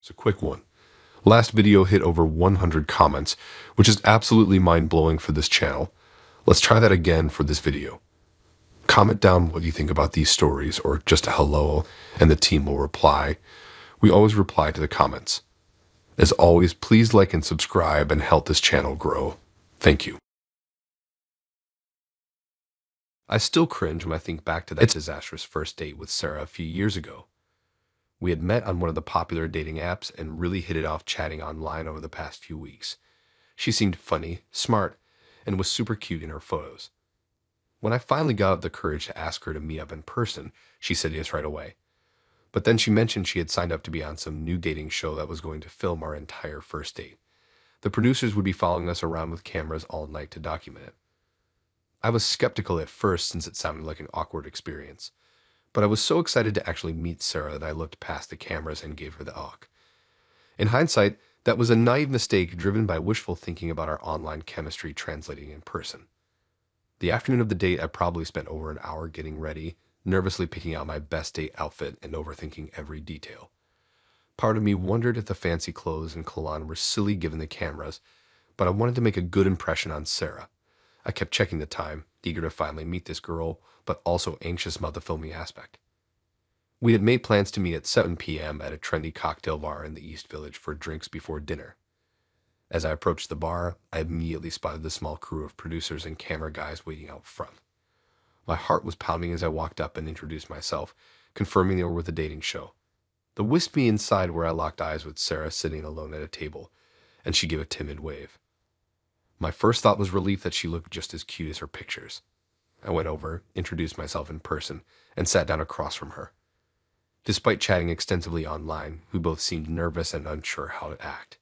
It's a quick one. Last video hit over 100 comments, which is absolutely mind-blowing for this channel. Let's try that again for this video. Comment down what you think about these stories or just a hello and the team will reply. We always reply to the comments. As always, please like and subscribe and help this channel grow. Thank you. I still cringe when I think back to that disastrous first date with Sarah a few years ago. We had met on one of the popular dating apps and really hit it off chatting online over the past few weeks. She seemed funny, smart, and was super cute in her photos. When I finally got up the courage to ask her to meet up in person, she said yes right away. But then she mentioned she had signed up to be on some new dating show that was going to film our entire first date. The producers would be following us around with cameras all night to document it. I was skeptical at first since it sounded like an awkward experience, but I was so excited to actually meet Sarah that I looked past the cameras and gave her the awk. In hindsight, that was a naive mistake driven by wishful thinking about our online chemistry translating in person. The afternoon of the date, I probably spent over an hour getting ready, nervously picking out my best date outfit and overthinking every detail. Part of me wondered if the fancy clothes and cologne were silly given the cameras, but I wanted to make a good impression on Sarah. I kept checking the time, eager to finally meet this girl, but also anxious about the filming aspect. We had made plans to meet at 7 p.m. at a trendy cocktail bar in the East Village for drinks before dinner. As I approached the bar, I immediately spotted the small crew of producers and camera guys waiting out front. My heart was pounding as I walked up and introduced myself, confirming they were with the dating show. They whisked me inside where I locked eyes with Sarah sitting alone at a table, and she gave a timid wave. My first thought was relief that she looked just as cute as her pictures. I went over, introduced myself in person, and sat down across from her. Despite chatting extensively online, we both seemed nervous and unsure how to act.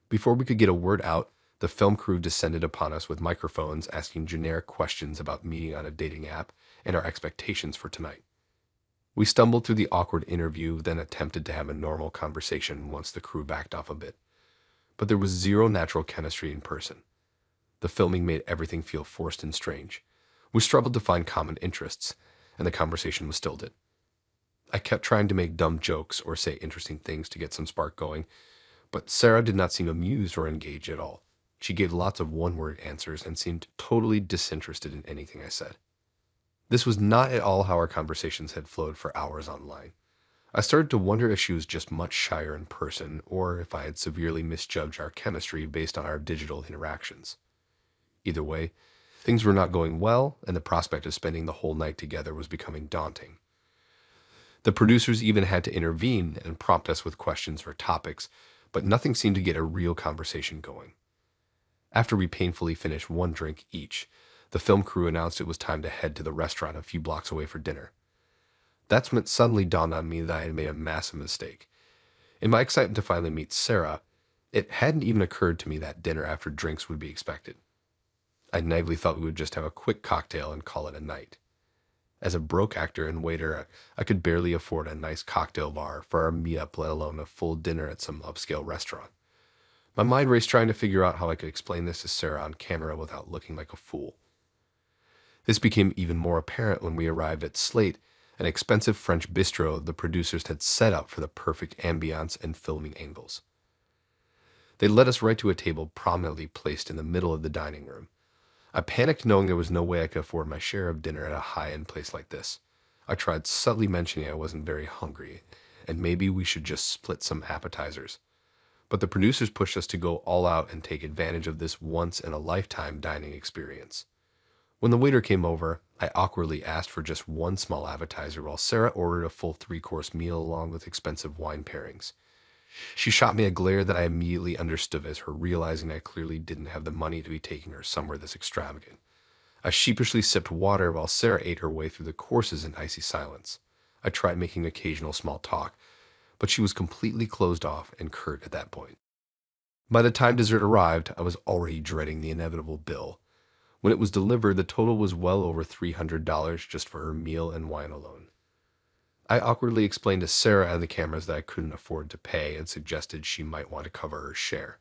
Before we could get a word out, the film crew descended upon us with microphones asking generic questions about meeting on a dating app and our expectations for tonight. We stumbled through the awkward interview, then attempted to have a normal conversation once the crew backed off a bit. But there was zero natural chemistry in person. The filming made everything feel forced and strange. We struggled to find common interests, and the conversation was stilted. I kept trying to make dumb jokes or say interesting things to get some spark going, but Sarah did not seem amused or engaged at all. She gave lots of one-word answers and seemed totally disinterested in anything I said. This was not at all how our conversations had flowed for hours online. I started to wonder if she was just much shyer in person, or if I had severely misjudged our chemistry based on our digital interactions. Either way, things were not going well, and the prospect of spending the whole night together was becoming daunting. The producers even had to intervene and prompt us with questions or topics, but nothing seemed to get a real conversation going. After we painfully finished one drink each, the film crew announced it was time to head to the restaurant a few blocks away for dinner. That's when it suddenly dawned on me that I had made a massive mistake. In my excitement to finally meet Sarah, it hadn't even occurred to me that dinner after drinks would be expected. I naively thought we would just have a quick cocktail and call it a night. As a broke actor and waiter, I could barely afford a nice cocktail bar for our meetup, let alone a full dinner at some upscale restaurant. My mind raced trying to figure out how I could explain this to Sarah on camera without looking like a fool. This became even more apparent when we arrived at Slate, an expensive French bistro the producers had set up for the perfect ambiance and filming angles. They led us right to a table prominently placed in the middle of the dining room. I panicked knowing there was no way I could afford my share of dinner at a high-end place like this. I tried subtly mentioning I wasn't very hungry, and maybe we should just split some appetizers. But the producers pushed us to go all out and take advantage of this once-in-a-lifetime dining experience. When the waiter came over, I awkwardly asked for just one small appetizer while Sarah ordered a full three-course meal along with expensive wine pairings. She shot me a glare that I immediately understood as her realizing I clearly didn't have the money to be taking her somewhere this extravagant. I sheepishly sipped water while Sarah ate her way through the courses in icy silence. I tried making occasional small talk, but she was completely closed off and curt at that point. By the time dessert arrived, I was already dreading the inevitable bill. When it was delivered, the total was well over $300 just for her meal and wine alone. I awkwardly explained to Sarah and the cameras that I couldn't afford to pay and suggested she might want to cover her share.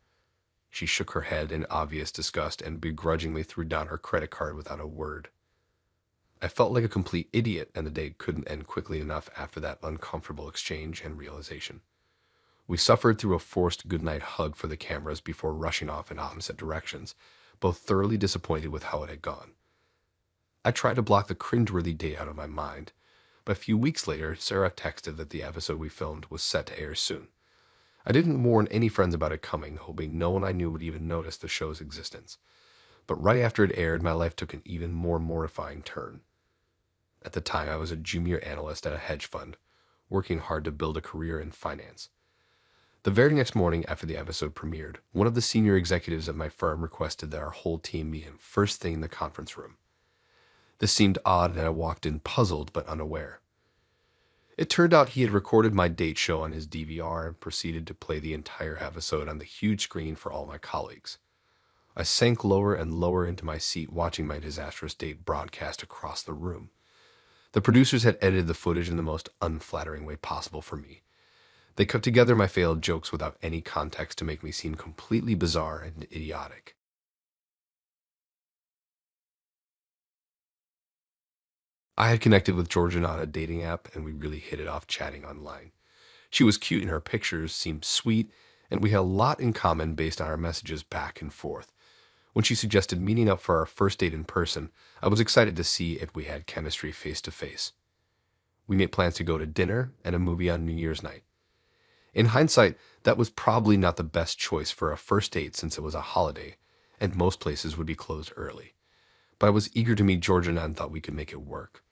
She shook her head in obvious disgust and begrudgingly threw down her credit card without a word. I felt like a complete idiot, and the day couldn't end quickly enough after that uncomfortable exchange and realization. We suffered through a forced goodnight hug for the cameras before rushing off in opposite directions, both thoroughly disappointed with how it had gone. I tried to block the cringeworthy date out of my mind, but a few weeks later, Sarah texted that the episode we filmed was set to air soon. I didn't warn any friends about it coming, hoping no one I knew would even notice the show's existence. But right after it aired, my life took an even more mortifying turn. At the time, I was a junior analyst at a hedge fund, working hard to build a career in finance. The very next morning after the episode premiered, one of the senior executives at my firm requested that our whole team meet him first thing in the conference room. This seemed odd, and I walked in puzzled but unaware. It turned out he had recorded my date show on his DVR and proceeded to play the entire episode on the huge screen for all my colleagues. I sank lower and lower into my seat watching my disastrous date broadcast across the room. The producers had edited the footage in the most unflattering way possible for me. They cut together my failed jokes without any context to make me seem completely bizarre and idiotic. I had connected with Georgia on a dating app, and we really hit it off chatting online. She was cute in her pictures, seemed sweet, and we had a lot in common based on our messages back and forth. When she suggested meeting up for our first date in person, I was excited to see if we had chemistry face to face. We made plans to go to dinner and a movie on New Year's night. In hindsight, that was probably not the best choice for a first date since it was a holiday, and most places would be closed early. But I was eager to meet Georgina and thought we could make it work.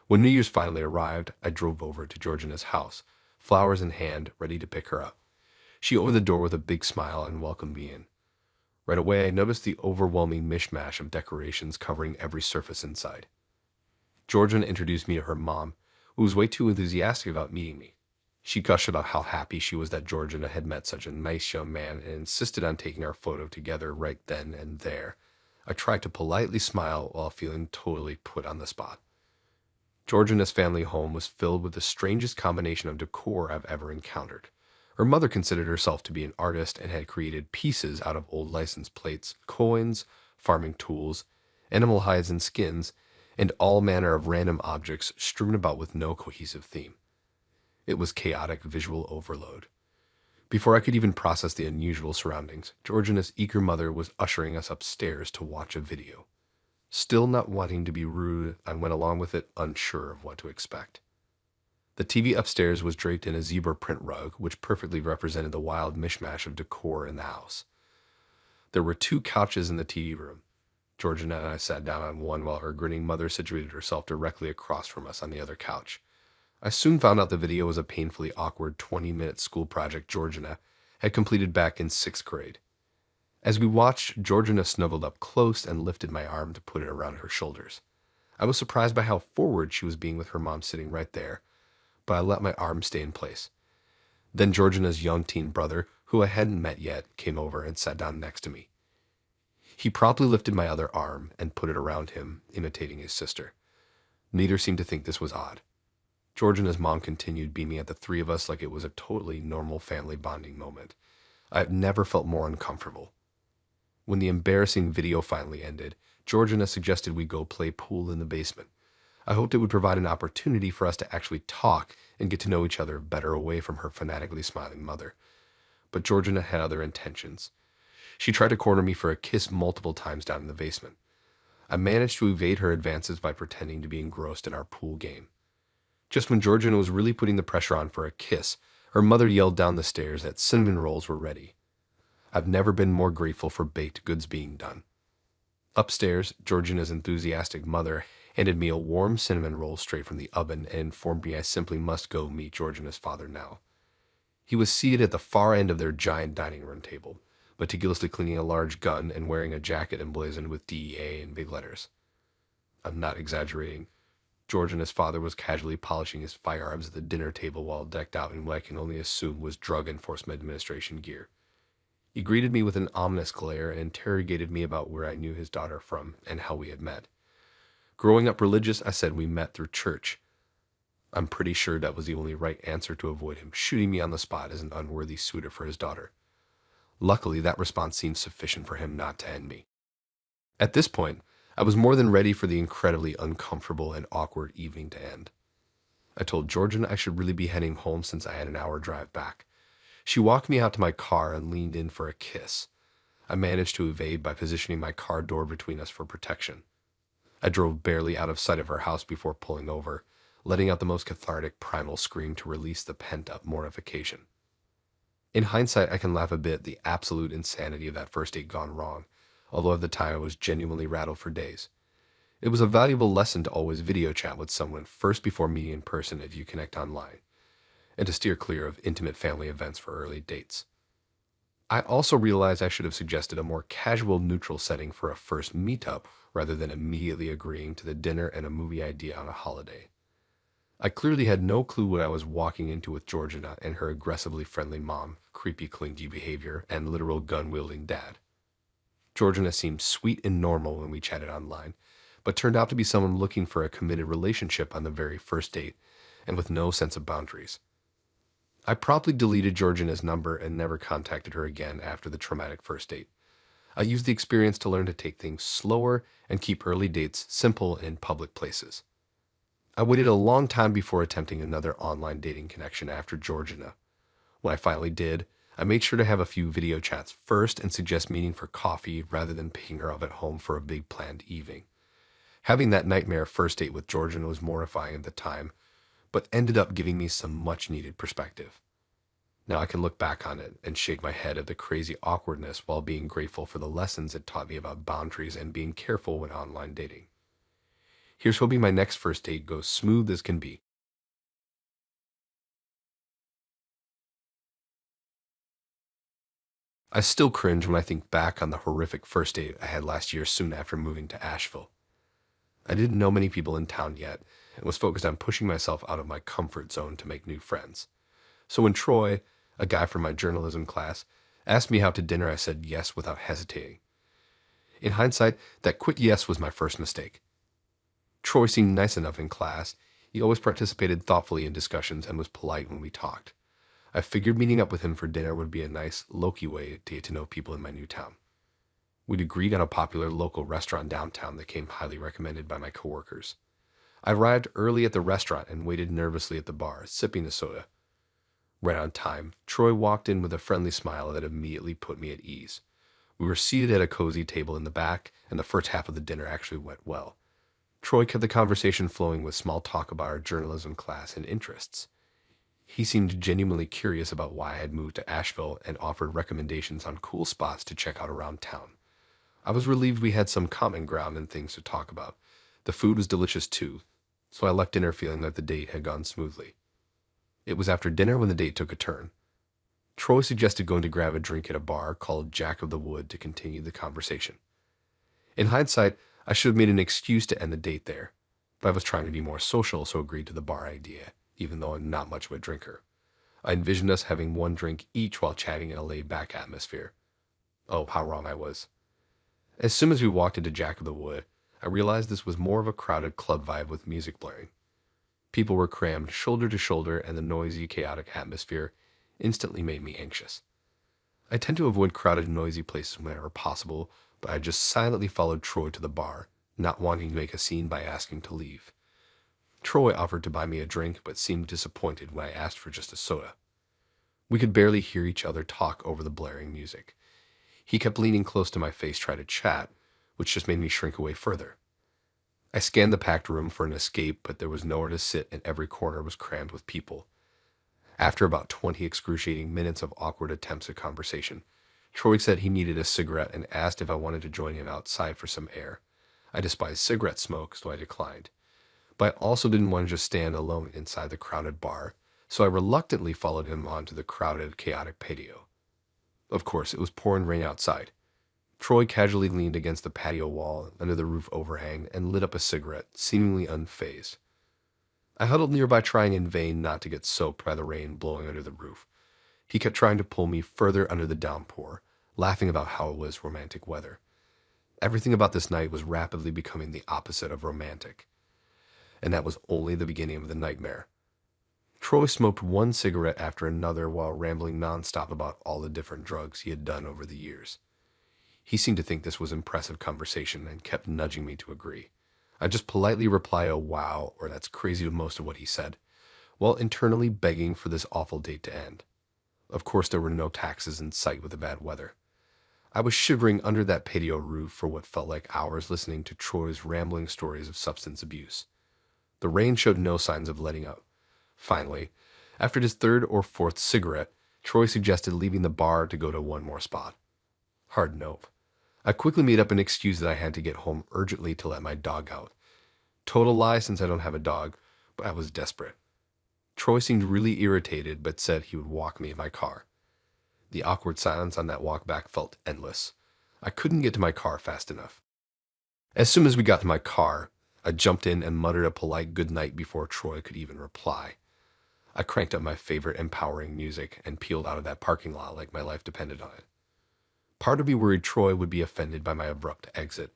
When New Year's finally arrived, I drove over to Georgina's house, flowers in hand, ready to pick her up. She opened the door with a big smile and welcomed me in. Right away, I noticed the overwhelming mishmash of decorations covering every surface inside. Georgina introduced me to her mom, who was way too enthusiastic about meeting me. She gushed about how happy she was that Georgina had met such a nice young man and insisted on taking our photo together right then and there. I tried to politely smile while feeling totally put on the spot. Georgina's family home was filled with the strangest combination of decor I've ever encountered. Her mother considered herself to be an artist and had created pieces out of old license plates, coins, farming tools, animal hides and skins, and all manner of random objects strewn about with no cohesive theme. It was chaotic visual overload. Before I could even process the unusual surroundings, Georgina's eager mother was ushering us upstairs to watch a video. Still not wanting to be rude, I went along with it, unsure of what to expect. The TV upstairs was draped in a zebra print rug, which perfectly represented the wild mishmash of decor in the house. There were 2 couches in the TV room. Georgina and I sat down on one while her grinning mother situated herself directly across from us on the other couch. I soon found out the video was a painfully awkward 20-minute school project Georgina had completed back in 6th grade. As we watched, Georgina snuggled up close and lifted my arm to put it around her shoulders. I was surprised by how forward she was being with her mom sitting right there, but I let my arm stay in place. Then Georgina's young teen brother, who I hadn't met yet, came over and sat down next to me. He promptly lifted my other arm and put it around him, imitating his sister. Neither seemed to think this was odd. Georgina's mom continued beaming at the 3 of us like it was a totally normal family bonding moment. I've never felt more uncomfortable. When the embarrassing video finally ended, Georgina suggested we go play pool in the basement. I hoped it would provide an opportunity for us to actually talk and get to know each other better away from her fanatically smiling mother. But Georgina had other intentions. She tried to corner me for a kiss multiple times down in the basement. I managed to evade her advances by pretending to be engrossed in our pool game. Just when Georgina was really putting the pressure on for a kiss, her mother yelled down the stairs that cinnamon rolls were ready. I've never been more grateful for baked goods being done. Upstairs, Georgina's enthusiastic mother handed me a warm cinnamon roll straight from the oven and informed me I simply must go meet Georgina's father now. He was seated at the far end of their giant dining room table, meticulously cleaning a large gun and wearing a jacket emblazoned with DEA in big letters. I'm not exaggerating. Georgina's father was casually polishing his firearms at the dinner table while decked out in what I can only assume was Drug Enforcement Administration gear. He greeted me with an ominous glare and interrogated me about where I knew his daughter from and how we had met. Growing up religious, I said we met through church. I'm pretty sure that was the only right answer to avoid him shooting me on the spot as an unworthy suitor for his daughter. Luckily, that response seemed sufficient for him not to end me. At this point, I was more than ready for the incredibly uncomfortable and awkward evening to end. I told Georgiana I should really be heading home since I had an hour drive back. She walked me out to my car and leaned in for a kiss. I managed to evade by positioning my car door between us for protection. I drove barely out of sight of her house before pulling over, letting out the most cathartic primal scream to release the pent-up mortification. In hindsight, I can laugh a bit at the absolute insanity of that first date gone wrong, although at the time I was genuinely rattled for days. It was a valuable lesson to always video chat with someone first before meeting in person if you connect online, and to steer clear of intimate family events for early dates. I also realized I should have suggested a more casual, neutral setting for a first meetup rather than immediately agreeing to the dinner and a movie idea on a holiday. I clearly had no clue what I was walking into with Georgina and her aggressively friendly mom, creepy clingy behavior, and literal gun-wielding dad. Georgina seemed sweet and normal when we chatted online, but turned out to be someone looking for a committed relationship on the very first date and with no sense of boundaries. I promptly deleted Georgina's number and never contacted her again after the traumatic first date. I used the experience to learn to take things slower and keep early dates simple in public places. I waited a long time before attempting another online dating connection after Georgina. When I finally did, I made sure to have a few video chats first and suggest meeting for coffee rather than picking her up at home for a big planned evening. Having that nightmare first date with Georgina was mortifying at the time, but ended up giving me some much needed perspective. Now I can look back on it and shake my head at the crazy awkwardness while being grateful for the lessons it taught me about boundaries and being careful when online dating. Here's hoping my next first date goes smooth as can be. I still cringe when I think back on the horrific first date I had last year soon after moving to Asheville. I didn't know many people in town yet and was focused on pushing myself out of my comfort zone to make new friends. So when Troy, a guy from my journalism class, asked me out to dinner, I said yes without hesitating. In hindsight, that quick yes was my first mistake. Troy seemed nice enough in class. He always participated thoughtfully in discussions and was polite when we talked. I figured meeting up with him for dinner would be a nice, low-key way to get to know people in my new town. We'd agreed on a popular local restaurant downtown that came highly recommended by my coworkers. I arrived early at the restaurant and waited nervously at the bar, sipping a soda. Right on time, Troy walked in with a friendly smile that immediately put me at ease. We were seated at a cozy table in the back, and the first half of the dinner actually went well. Troy kept the conversation flowing with small talk about our journalism class and interests. He seemed genuinely curious about why I had moved to Asheville and offered recommendations on cool spots to check out around town. I was relieved we had some common ground and things to talk about. The food was delicious too, so I left dinner feeling that the date had gone smoothly. It was after dinner when the date took a turn. Troy suggested going to grab a drink at a bar called Jack of the Wood to continue the conversation. In hindsight, I should have made an excuse to end the date there, but I was trying to be more social, so agreed to the bar idea, even though I'm not much of a drinker. I envisioned us having one drink each while chatting in a laid-back atmosphere. Oh, how wrong I was. As soon as we walked into Jack of the Wood, I realized this was more of a crowded club vibe with music blaring. People were crammed shoulder to shoulder, and the noisy, chaotic atmosphere instantly made me anxious. I tend to avoid crowded, noisy places whenever possible, but I just silently followed Troy to the bar, not wanting to make a scene by asking to leave. Troy offered to buy me a drink, but seemed disappointed when I asked for just a soda. We could barely hear each other talk over the blaring music. He kept leaning close to my face, trying to chat, which just made me shrink away further. I scanned the packed room for an escape, but there was nowhere to sit and every corner was crammed with people. After about 20 excruciating minutes of awkward attempts at conversation, Troy said he needed a cigarette and asked if I wanted to join him outside for some air. I despise cigarette smoke, so I declined. But I also didn't want to just stand alone inside the crowded bar, so I reluctantly followed him onto the crowded, chaotic patio. Of course, it was pouring rain outside. Troy casually leaned against the patio wall under the roof overhang and lit up a cigarette, seemingly unfazed. I huddled nearby, trying in vain not to get soaked by the rain blowing under the roof. He kept trying to pull me further under the downpour, laughing about how it was romantic weather. Everything about this night was rapidly becoming the opposite of romantic, and that was only the beginning of the nightmare. Troy smoked one cigarette after another while rambling nonstop about all the different drugs he had done over the years. He seemed to think this was impressive conversation and kept nudging me to agree. I just politely reply a wow or that's crazy to most of what he said, while internally begging for this awful date to end. Of course, there were no taxis in sight with the bad weather. I was shivering under that patio roof for what felt like hours listening to Troy's rambling stories of substance abuse. The rain showed no signs of letting up. Finally, after his third or fourth cigarette, Troy suggested leaving the bar to go to one more spot. Hard no. I quickly made up an excuse that I had to get home urgently to let my dog out. Total lie since I don't have a dog, but I was desperate. Troy seemed really irritated, but said he would walk me in my car. The awkward silence on that walk back felt endless. I couldn't get to my car fast enough. As soon as we got to my car, I jumped in and muttered a polite good night before Troy could even reply. I cranked up my favorite empowering music and peeled out of that parking lot like my life depended on it. Part of me worried Troy would be offended by my abrupt exit,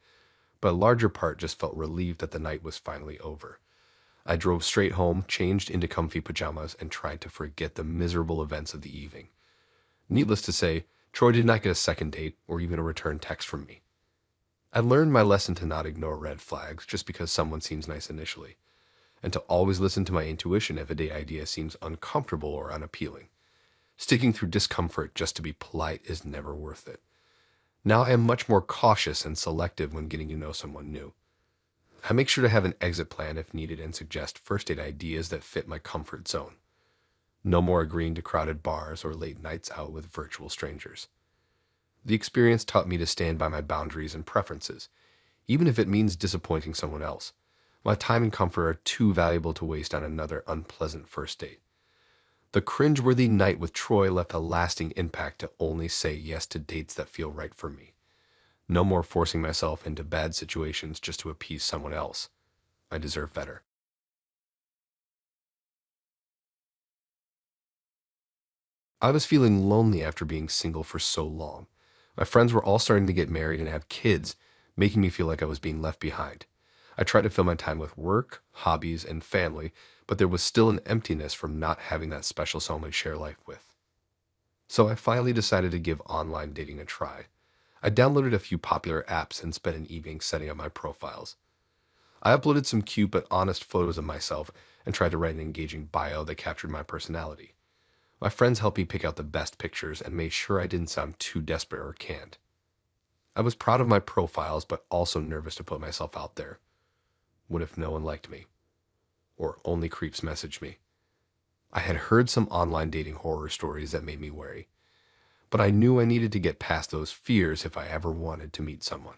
but a larger part just felt relieved that the night was finally over. I drove straight home, changed into comfy pajamas, and tried to forget the miserable events of the evening. Needless to say, Troy did not get a second date or even a return text from me. I learned my lesson to not ignore red flags just because someone seems nice initially, and to always listen to my intuition if a date idea seems uncomfortable or unappealing. Sticking through discomfort just to be polite is never worth it. Now I am much more cautious and selective when getting to know someone new. I make sure to have an exit plan if needed and suggest first date ideas that fit my comfort zone. No more agreeing to crowded bars or late nights out with virtual strangers. The experience taught me to stand by my boundaries and preferences, even if it means disappointing someone else. My time and comfort are too valuable to waste on another unpleasant first date. The cringeworthy night with Troy left a lasting impact to only say yes to dates that feel right for me. No more forcing myself into bad situations just to appease someone else. I deserve better. I was feeling lonely after being single for so long. My friends were all starting to get married and have kids, making me feel like I was being left behind. I tried to fill my time with work, hobbies, and family, but there was still an emptiness from not having that special someone to share life with. So I finally decided to give online dating a try. I downloaded a few popular apps and spent an evening setting up my profiles. I uploaded some cute but honest photos of myself and tried to write an engaging bio that captured my personality. My friends helped me pick out the best pictures and made sure I didn't sound too desperate or canned. I was proud of my profiles, but also nervous to put myself out there. What if no one liked me? Or only creeps messaged me? I had heard some online dating horror stories that made me wary, but I knew I needed to get past those fears if I ever wanted to meet someone.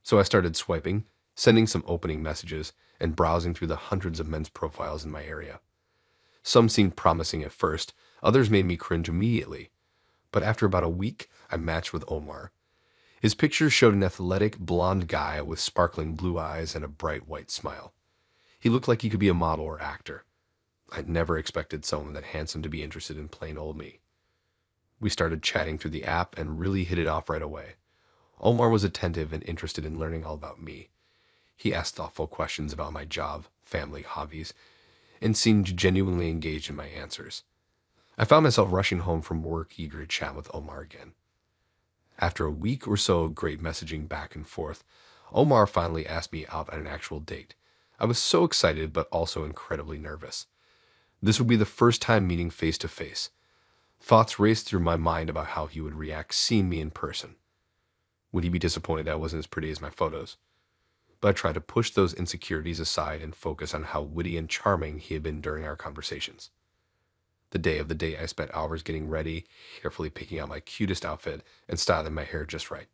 So I started swiping, sending some opening messages, and browsing through the hundreds of men's profiles in my area. Some seemed promising at first, others made me cringe immediately. But after about a week, I matched with Omar. His pictures showed an athletic, blonde guy with sparkling blue eyes and a bright white smile. He looked like he could be a model or actor. I'd never expected someone that handsome to be interested in plain old me. We started chatting through the app and really hit it off right away. Omar was attentive and interested in learning all about me. He asked thoughtful questions about my job, family, hobbies, and seemed genuinely engaged in my answers. I found myself rushing home from work, eager to chat with Omar again. After a week or so of great messaging back and forth, Omar finally asked me out on an actual date. I was so excited, but also incredibly nervous. This would be the first time meeting face to face. Thoughts raced through my mind about how he would react seeing me in person. Would he be disappointed that I wasn't as pretty as my photos? But I tried to push those insecurities aside and focus on how witty and charming he had been during our conversations. The day of the date, I spent hours getting ready, carefully picking out my cutest outfit and styling my hair just right.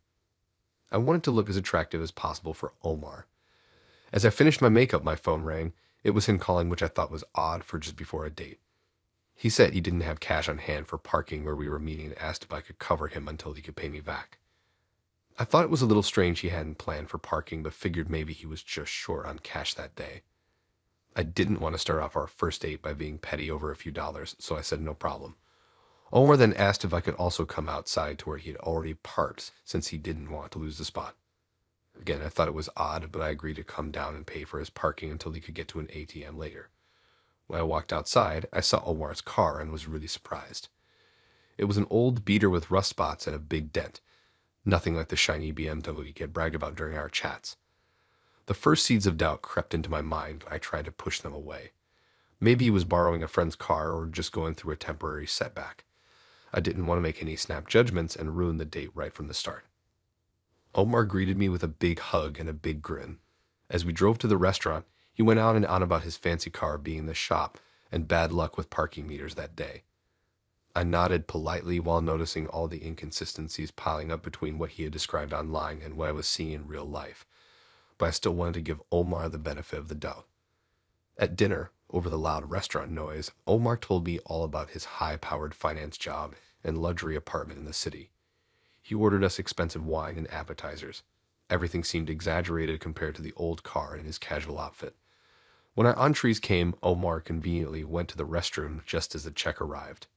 I wanted to look as attractive as possible for Omar. As I finished my makeup, my phone rang. It was him calling, which I thought was odd for just before a date. He said he didn't have cash on hand for parking where we were meeting and asked if I could cover him until he could pay me back. I thought it was a little strange he hadn't planned for parking, but figured maybe he was just short on cash that day. I didn't want to start off our first date by being petty over a few dollars, so I said no problem. Omar then asked if I could also come outside to where he had already parked since he didn't want to lose the spot. Again, I thought it was odd, but I agreed to come down and pay for his parking until he could get to an ATM later. When I walked outside, I saw Omar's car and was really surprised. It was an old beater with rust spots and a big dent, nothing like the shiny BMW he had bragged about during our chats. The first seeds of doubt crept into my mind, but I tried to push them away. Maybe he was borrowing a friend's car or just going through a temporary setback. I didn't want to make any snap judgments and ruin the date right from the start. Omar greeted me with a big hug and a big grin. As we drove to the restaurant, he went on and on about his fancy car being in the shop and bad luck with parking meters that day. I nodded politely while noticing all the inconsistencies piling up between what he had described online and what I was seeing in real life, but I still wanted to give Omar the benefit of the doubt. At dinner, over the loud restaurant noise, Omar told me all about his high-powered finance job and luxury apartment in the city. He ordered us expensive wine and appetizers. Everything seemed exaggerated compared to the old car and his casual outfit. When our entrees came, Omar conveniently went to the restroom just as the check arrived.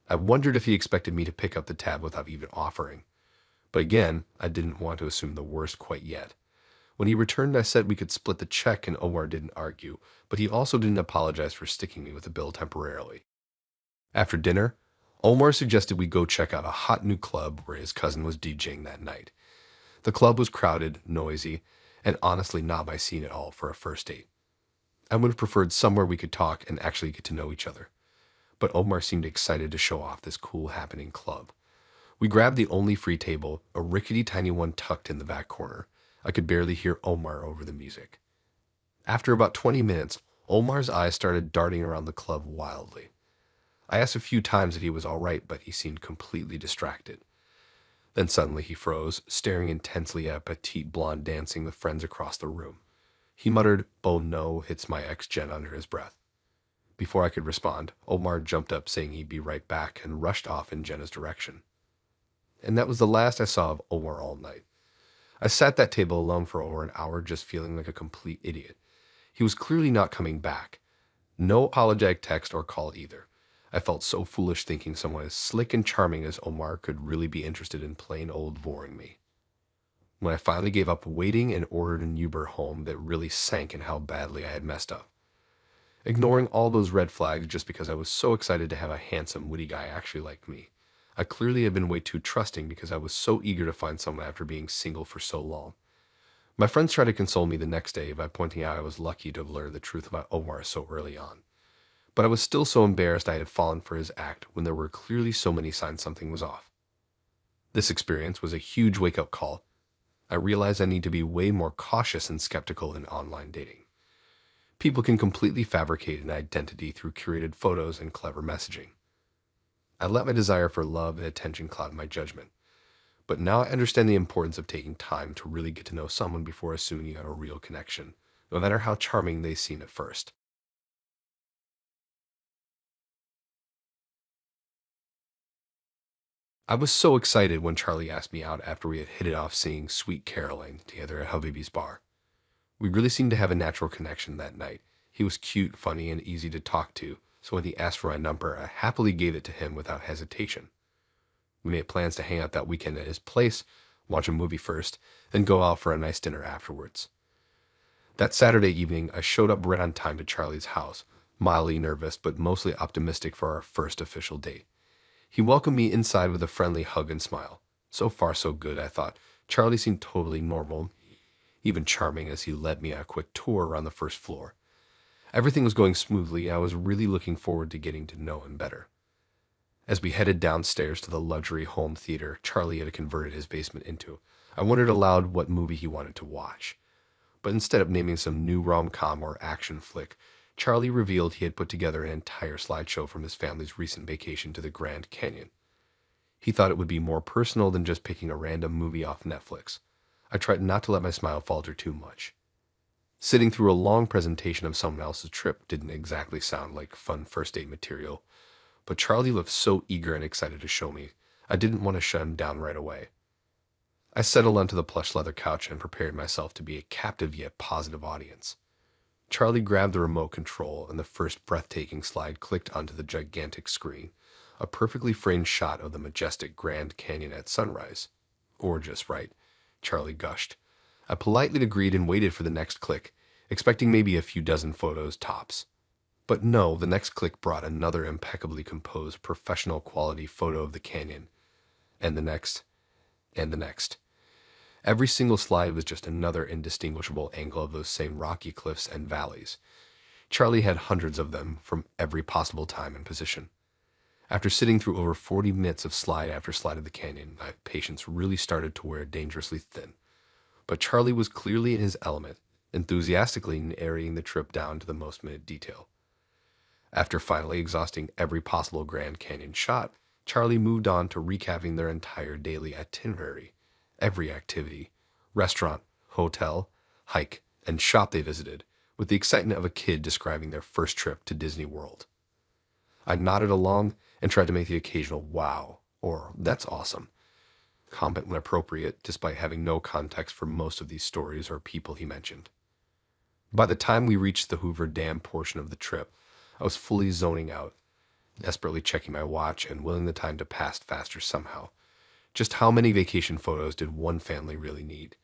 I wondered if he expected me to pick up the tab without even offering. But again, I didn't want to assume the worst quite yet. When he returned, I said we could split the check, and Omar didn't argue, but he also didn't apologize for sticking me with the bill temporarily. After dinner, Omar suggested we go check out a hot new club where his cousin was DJing that night. The club was crowded, noisy, and honestly not my scene at all for a first date. I would have preferred somewhere we could talk and actually get to know each other. But Omar seemed excited to show off this cool happening club. We grabbed the only free table, a rickety tiny one tucked in the back corner. I could barely hear Omar over the music. After about 20 minutes, Omar's eyes started darting around the club wildly. I asked a few times if he was all right, but he seemed completely distracted. Then suddenly he froze, staring intensely at a petite blonde dancing with friends across the room. He muttered, "Oh no," hits my ex-Jen under his breath. Before I could respond, Omar jumped up saying he'd be right back and rushed off in Jenna's direction. And that was the last I saw of Omar all night. I sat at that table alone for over an hour just feeling like a complete idiot. He was clearly not coming back. No apologetic text or call either. I felt so foolish thinking someone as slick and charming as Omar could really be interested in plain old boring me. When I finally gave up waiting and ordered an Uber home, that really sank in how badly I had messed up. Ignoring all those red flags just because I was so excited to have a handsome, witty guy actually like me. I clearly had been way too trusting because I was so eager to find someone after being single for so long. My friends tried to console me the next day by pointing out I was lucky to have learned the truth about Omar so early on. But I was still so embarrassed I had fallen for his act when there were clearly so many signs something was off. This experience was a huge wake-up call. I realized I need to be way more cautious and skeptical in online dating. People can completely fabricate an identity through curated photos and clever messaging. I let my desire for love and attention cloud my judgment. But now I understand the importance of taking time to really get to know someone before assuming you have a real connection, no matter how charming they seem at first. I was so excited when Charlie asked me out after we had hit it off singing Sweet Caroline together at Habibi's bar. We really seemed to have a natural connection that night. He was cute, funny, and easy to talk to, so when he asked for my number, I happily gave it to him without hesitation. We made plans to hang out that weekend at his place, watch a movie first, then go out for a nice dinner afterwards. That Saturday evening, I showed up right on time to Charlie's house, mildly nervous but mostly optimistic for our first official date. He welcomed me inside with a friendly hug and smile. So far, so good, I thought. Charlie seemed totally normal, even charming as he led me on a quick tour around the first floor. Everything was going smoothly, and I was really looking forward to getting to know him better. As we headed downstairs to the luxury home theater Charlie had converted his basement into, I wondered aloud what movie he wanted to watch. But instead of naming some new rom-com or action flick, Charlie revealed he had put together an entire slideshow from his family's recent vacation to the Grand Canyon. He thought it would be more personal than just picking a random movie off Netflix. I tried not to let my smile falter too much. Sitting through a long presentation of someone else's trip didn't exactly sound like fun first date material, but Charlie looked so eager and excited to show me, I didn't want to shut him down right away. I settled onto the plush leather couch and prepared myself to be a captive yet positive audience. Charlie grabbed the remote control and the first breathtaking slide clicked onto the gigantic screen, a perfectly framed shot of the majestic Grand Canyon at sunrise. Gorgeous, right? Charlie gushed. I politely agreed and waited for the next click, expecting maybe a few dozen photos tops. But no, the next click brought another impeccably composed, professional quality photo of the canyon. And the next, and the next. Every single slide was just another indistinguishable angle of those same rocky cliffs and valleys. Charlie had hundreds of them from every possible time and position. After sitting through over 40 minutes of slide after slide of the canyon, my patience really started to wear dangerously thin. But Charlie was clearly in his element, enthusiastically narrating the trip down to the most minute detail. After finally exhausting every possible Grand Canyon shot, Charlie moved on to recapping their entire daily itinerary, every activity, restaurant, hotel, hike, and shop they visited, with the excitement of a kid describing their first trip to Disney World. I nodded along and tried to make the occasional wow or that's awesome comment when appropriate, despite having no context for most of these stories or people he mentioned. By the time we reached the Hoover Dam portion of the trip, I was fully zoning out, desperately checking my watch and willing the time to pass faster somehow. Just how many vacation photos did one family really need?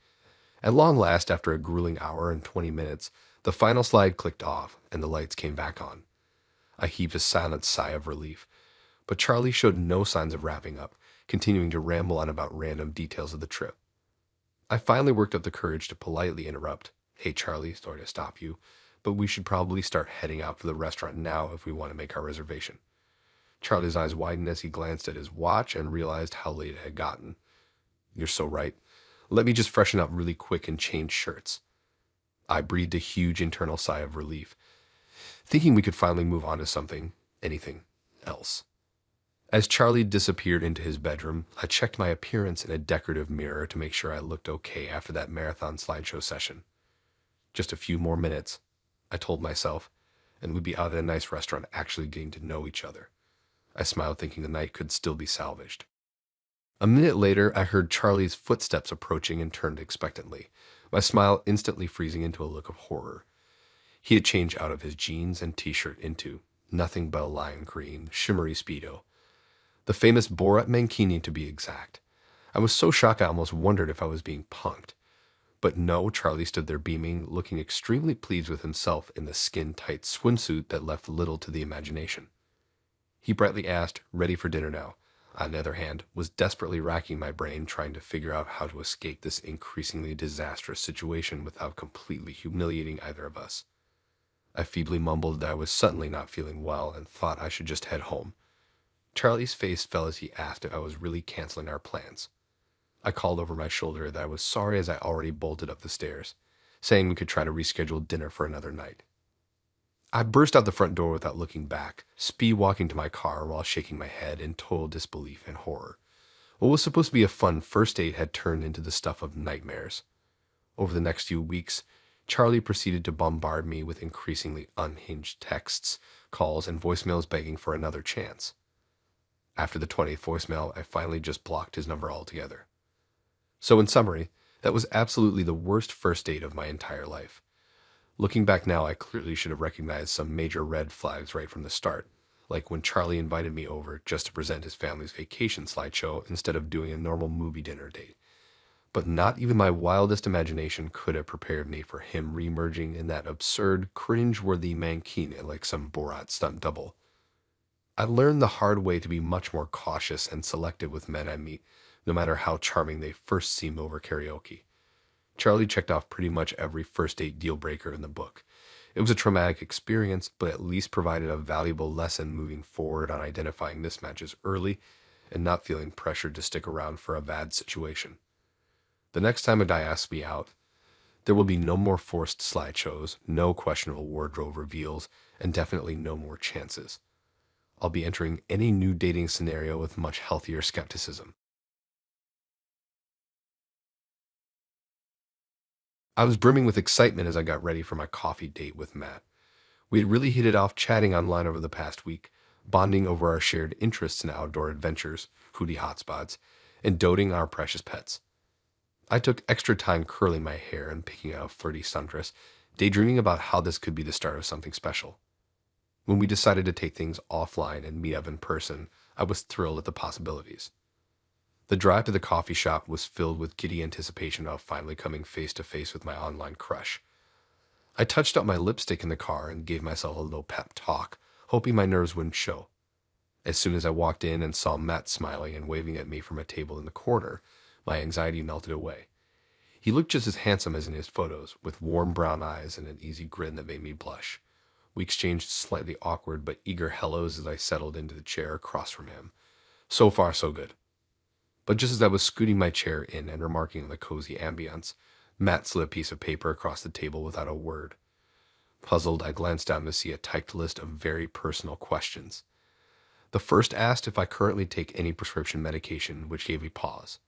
At long last, after a grueling hour and 20 minutes, the final slide clicked off and the lights came back on. I heaved a silent sigh of relief, but Charlie showed no signs of wrapping up, continuing to ramble on about random details of the trip. I finally worked up the courage to politely interrupt. Hey, Charlie, sorry to stop you, but we should probably start heading out for the restaurant now if we want to make our reservation. Charlie's eyes widened as he glanced at his watch and realized how late it had gotten. You're so right. Let me just freshen up really quick and change shirts. I breathed a huge internal sigh of relief, thinking we could finally move on to something, anything else. As Charlie disappeared into his bedroom, I checked my appearance in a decorative mirror to make sure I looked okay after that marathon slideshow session. Just a few more minutes, I told myself, and we'd be out at a nice restaurant actually getting to know each other. I smiled, thinking the night could still be salvaged. A minute later, I heard Charlie's footsteps approaching and turned expectantly, my smile instantly freezing into a look of horror. He had changed out of his jeans and t-shirt into nothing but a lime green, shimmery Speedo. The famous Borat Mankini, to be exact. I was so shocked I almost wondered if I was being punked. But no, Charlie stood there beaming, looking extremely pleased with himself in the skin-tight swimsuit that left little to the imagination. He brightly asked, ready for dinner now. On the other hand, was desperately racking my brain trying to figure out how to escape this increasingly disastrous situation without completely humiliating either of us. I feebly mumbled that I was suddenly not feeling well and thought I should just head home. Charlie's face fell as he asked if I was really canceling our plans. I called over my shoulder that I was sorry as I already bolted up the stairs, saying we could try to reschedule dinner for another night. I burst out the front door without looking back, speed walking to my car while shaking my head in total disbelief and horror. What was supposed to be a fun first date had turned into the stuff of nightmares. Over the next few weeks, Charlie proceeded to bombard me with increasingly unhinged texts, calls, and voicemails begging for another chance. After the 20th voicemail, I finally just blocked his number altogether. So in summary, that was absolutely the worst first date of my entire life. Looking back now, I clearly should have recognized some major red flags right from the start, like when Charlie invited me over just to present his family's vacation slideshow instead of doing a normal movie dinner date. But not even my wildest imagination could have prepared me for him reemerging in that absurd, cringe-worthy mankini like some Borat stunt double. I learned the hard way to be much more cautious and selective with men I meet, no matter how charming they first seem over karaoke. Charlie checked off pretty much every first date deal breaker in the book. It was a traumatic experience, but at least provided a valuable lesson moving forward on identifying mismatches early and not feeling pressured to stick around for a bad situation. The next time a guy asks me out, there will be no more forced slideshows, no questionable wardrobe reveals, and definitely no more chances. I'll be entering any new dating scenario with much healthier skepticism. I was brimming with excitement as I got ready for my coffee date with Matt. We had really hit it off chatting online over the past week, bonding over our shared interests in outdoor adventures, foodie hotspots, and doting on our precious pets. I took extra time curling my hair and picking out a flirty sundress, daydreaming about how this could be the start of something special. When we decided to take things offline and meet up in person, I was thrilled at the possibilities. The drive to the coffee shop was filled with giddy anticipation of finally coming face to face with my online crush. I touched up my lipstick in the car and gave myself a little pep talk, hoping my nerves wouldn't show. As soon as I walked in and saw Matt smiling and waving at me from a table in the corner, my anxiety melted away. He looked just as handsome as in his photos, with warm brown eyes and an easy grin that made me blush. We exchanged slightly awkward but eager hellos as I settled into the chair across from him. So far, so good. But just as I was scooting my chair in and remarking on the cozy ambience, Matt slid a piece of paper across the table without a word. Puzzled, I glanced down to see a typed list of very personal questions. The first asked if I currently take any prescription medication, which gave me pause.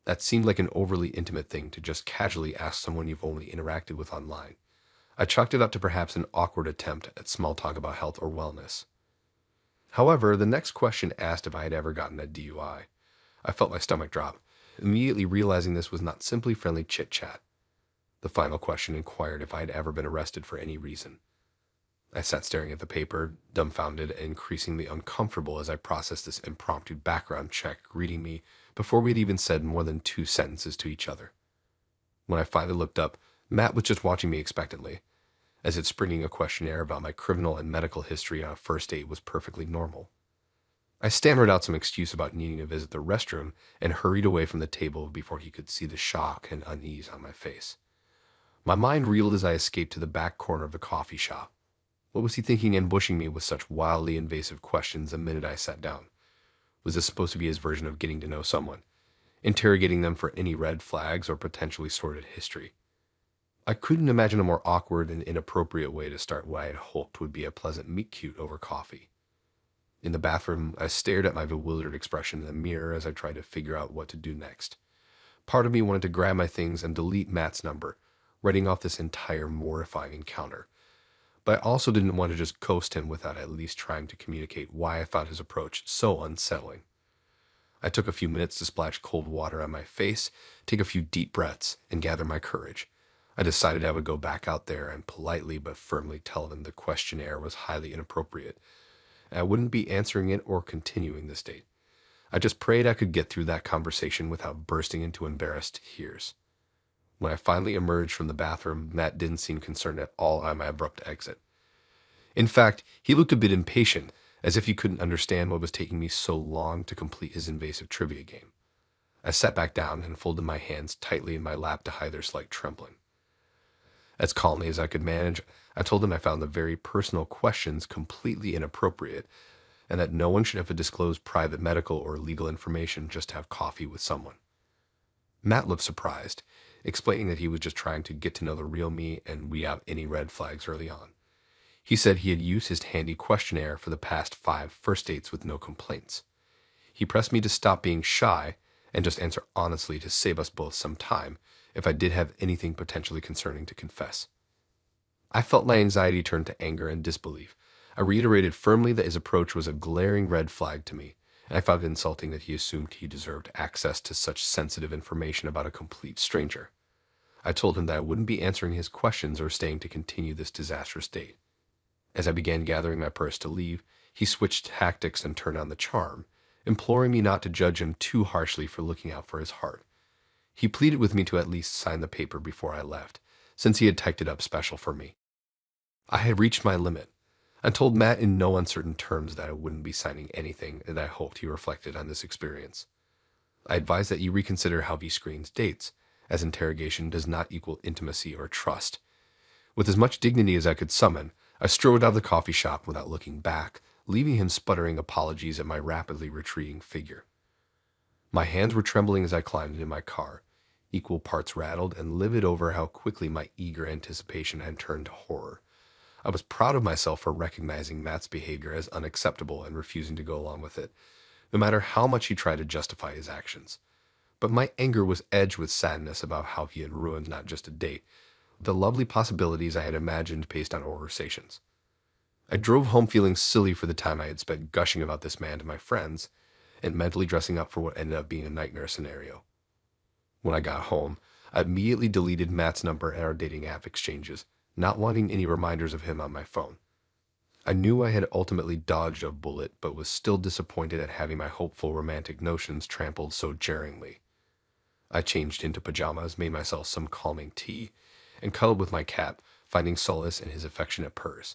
That seemed like an overly intimate thing to just casually ask someone you've only interacted with online. I chalked it up to perhaps an awkward attempt at small talk about health or wellness. However, the next question asked if I had ever gotten a DUI. I felt my stomach drop, immediately realizing this was not simply friendly chit-chat. The final question inquired if I had ever been arrested for any reason. I sat staring at the paper, dumbfounded and increasingly uncomfortable as I processed this impromptu background check greeting me before we had even said more than 2 sentences to each other. When I finally looked up, Matt was just watching me expectantly, as if springing a questionnaire about my criminal and medical history on a first date was perfectly normal. I stammered out some excuse about needing to visit the restroom and hurried away from the table before he could see the shock and unease on my face. My mind reeled as I escaped to the back corner of the coffee shop. What was he thinking ambushing me with such wildly invasive questions the minute I sat down? Was this supposed to be his version of getting to know someone, interrogating them for any red flags or potentially sordid history? I couldn't imagine a more awkward and inappropriate way to start what I had hoped would be a pleasant meet-cute over coffee. In the bathroom, I stared at my bewildered expression in the mirror as I tried to figure out what to do next. Part of me wanted to grab my things and delete Matt's number, writing off this entire mortifying encounter. But I also didn't want to just ghost him without at least trying to communicate why I found his approach so unsettling. I took a few minutes to splash cold water on my face, take a few deep breaths, and gather my courage. I decided I would go back out there and politely but firmly tell him the questionnaire was highly inappropriate, and I wouldn't be answering it or continuing this date. I just prayed I could get through that conversation without bursting into embarrassed tears. When I finally emerged from the bathroom, Matt didn't seem concerned at all at my abrupt exit. In fact, he looked a bit impatient, as if he couldn't understand what was taking me so long to complete his invasive trivia game. I sat back down and folded my hands tightly in my lap to hide their slight trembling. As calmly as I could manage, I told him I found the very personal questions completely inappropriate, and that no one should have to disclose private medical or legal information just to have coffee with someone. Matt looked surprised, explaining that he was just trying to get to know the real me and weed out any red flags early on. He said he had used his handy questionnaire for the past 5 first dates with no complaints. He pressed me to stop being shy and just answer honestly to save us both some time if I did have anything potentially concerning to confess. I felt my anxiety turn to anger and disbelief. I reiterated firmly that his approach was a glaring red flag to me, and I found it insulting that he assumed he deserved access to such sensitive information about a complete stranger. I told him that I wouldn't be answering his questions or staying to continue this disastrous date. As I began gathering my purse to leave, he switched tactics and turned on the charm, imploring me not to judge him too harshly for looking out for his heart. He pleaded with me to at least sign the paper before I left, since he had typed it up special for me. I had reached my limit. I told Matt in no uncertain terms that I wouldn't be signing anything, and I hoped he reflected on this experience. I advised that he reconsider how he screens dates, as interrogation does not equal intimacy or trust. With as much dignity as I could summon, I strode out of the coffee shop without looking back, leaving him sputtering apologies at my rapidly retreating figure. My hands were trembling as I climbed into my car, equal parts rattled and livid over how quickly my eager anticipation had turned to horror. I was proud of myself for recognizing Matt's behavior as unacceptable and refusing to go along with it, no matter how much he tried to justify his actions. But my anger was edged with sadness about how he had ruined not just a date, but the lovely possibilities I had imagined based on our conversations. I drove home feeling silly for the time I had spent gushing about this man to my friends, and mentally dressing up for what ended up being a nightmare scenario. When I got home, I immediately deleted Matt's number and our dating app exchanges, not wanting any reminders of him on my phone. I knew I had ultimately dodged a bullet, but was still disappointed at having my hopeful romantic notions trampled so jarringly. I changed into pajamas, made myself some calming tea, and cuddled with my cat, finding solace in his affectionate purrs.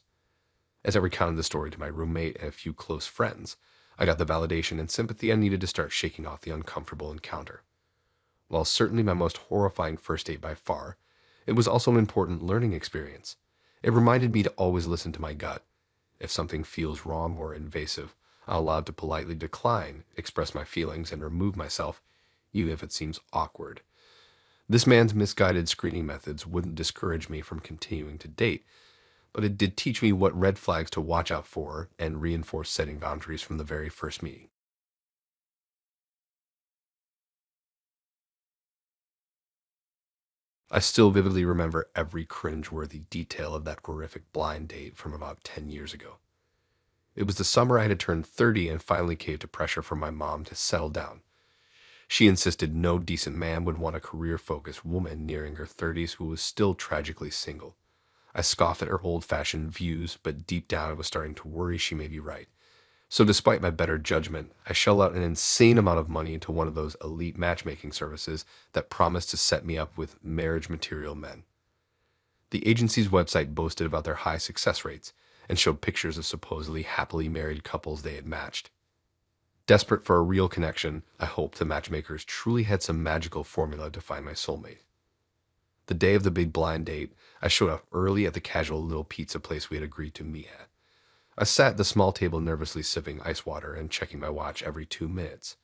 As I recounted the story to my roommate and a few close friends, I got the validation and sympathy I needed to start shaking off the uncomfortable encounter. While certainly my most horrifying first date by far, it was also an important learning experience. It reminded me to always listen to my gut. If something feels wrong or invasive, I'll allow it to politely decline, express my feelings, and remove myself, even if it seems awkward. This man's misguided screening methods wouldn't discourage me from continuing to date, but it did teach me what red flags to watch out for and reinforce setting boundaries from the very first meeting. I still vividly remember every cringe-worthy detail of that horrific blind date from about 10 years ago. It was the summer I had turned 30 and finally caved to pressure from my mom to settle down. She insisted no decent man would want a career-focused woman nearing her 30s who was still tragically single. I scoffed at her old-fashioned views, but deep down I was starting to worry she may be right. So despite my better judgment, I shelled out an insane amount of money into one of those elite matchmaking services that promised to set me up with marriage material men. The agency's website boasted about their high success rates and showed pictures of supposedly happily married couples they had matched. Desperate for a real connection, I hoped the matchmakers truly had some magical formula to find my soulmate. The day of the big blind date, I showed up early at the casual little pizza place we had agreed to meet at. I sat at the small table nervously sipping ice water and checking my watch every 2 minutes.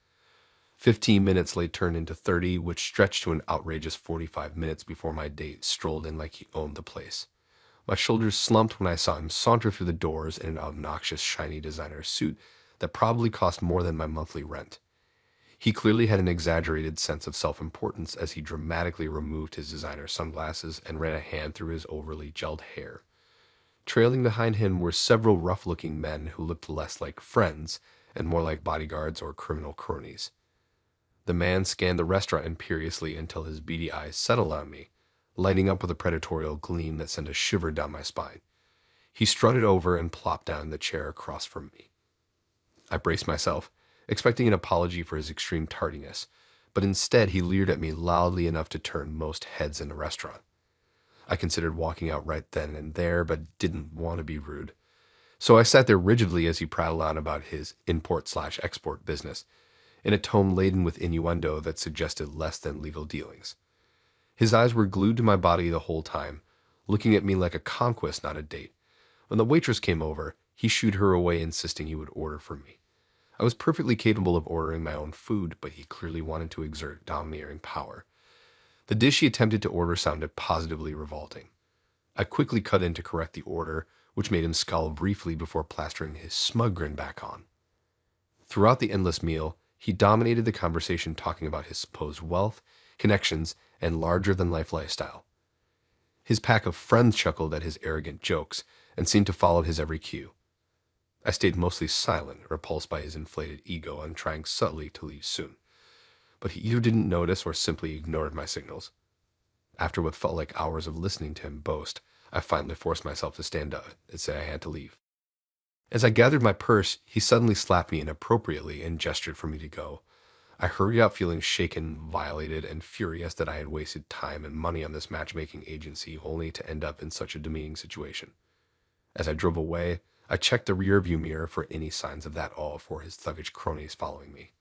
15 minutes late turned into 30, which stretched to an outrageous 45 minutes before my date strolled in like he owned the place. My shoulders slumped when I saw him saunter through the doors in an obnoxious, shiny designer suit that probably cost more than my monthly rent. He clearly had an exaggerated sense of self-importance as he dramatically removed his designer sunglasses and ran a hand through his overly gelled hair. Trailing behind him were several rough-looking men who looked less like friends and more like bodyguards or criminal cronies. The man scanned the restaurant imperiously until his beady eyes settled on me, lighting up with a predatorial gleam that sent a shiver down my spine. He strutted over and plopped down in the chair across from me. I braced myself, expecting an apology for his extreme tardiness, but instead he leered at me loudly enough to turn most heads in the restaurant. I considered walking out right then and there, but didn't want to be rude. So I sat there rigidly as he prattled on about his import/export business, in a tone laden with innuendo that suggested less than legal dealings. His eyes were glued to my body the whole time, looking at me like a conquest, not a date. When the waitress came over, he shooed her away, insisting he would order for me. I was perfectly capable of ordering my own food, but he clearly wanted to exert domineering power. The dish he attempted to order sounded positively revolting. I quickly cut in to correct the order, which made him scowl briefly before plastering his smug grin back on. Throughout the endless meal, he dominated the conversation talking about his supposed wealth, connections, and larger-than-life lifestyle. His pack of friends chuckled at his arrogant jokes and seemed to follow his every cue. I stayed mostly silent, repulsed by his inflated ego and trying subtly to leave soon. But he either didn't notice or simply ignored my signals. After what felt like hours of listening to him boast, I finally forced myself to stand up and say I had to leave. As I gathered my purse, he suddenly slapped me inappropriately and gestured for me to go. I hurried out feeling shaken, violated, and furious that I had wasted time and money on this matchmaking agency only to end up in such a demeaning situation. As I drove away, I checked the rearview mirror for any signs of that all for his thuggish cronies following me.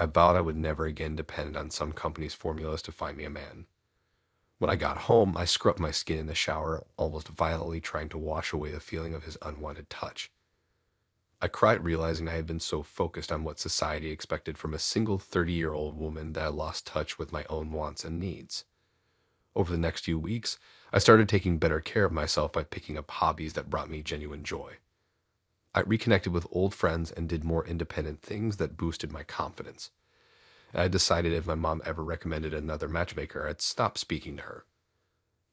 I vowed I would never again depend on some company's formulas to find me a man. When I got home, I scrubbed my skin in the shower, almost violently trying to wash away the feeling of his unwanted touch. I cried realizing I had been so focused on what society expected from a single 30-year-old woman that I lost touch with my own wants and needs. Over the next few weeks, I started taking better care of myself by picking up hobbies that brought me genuine joy. I reconnected with old friends and did more independent things that boosted my confidence. And I decided if my mom ever recommended another matchmaker, I'd stop speaking to her.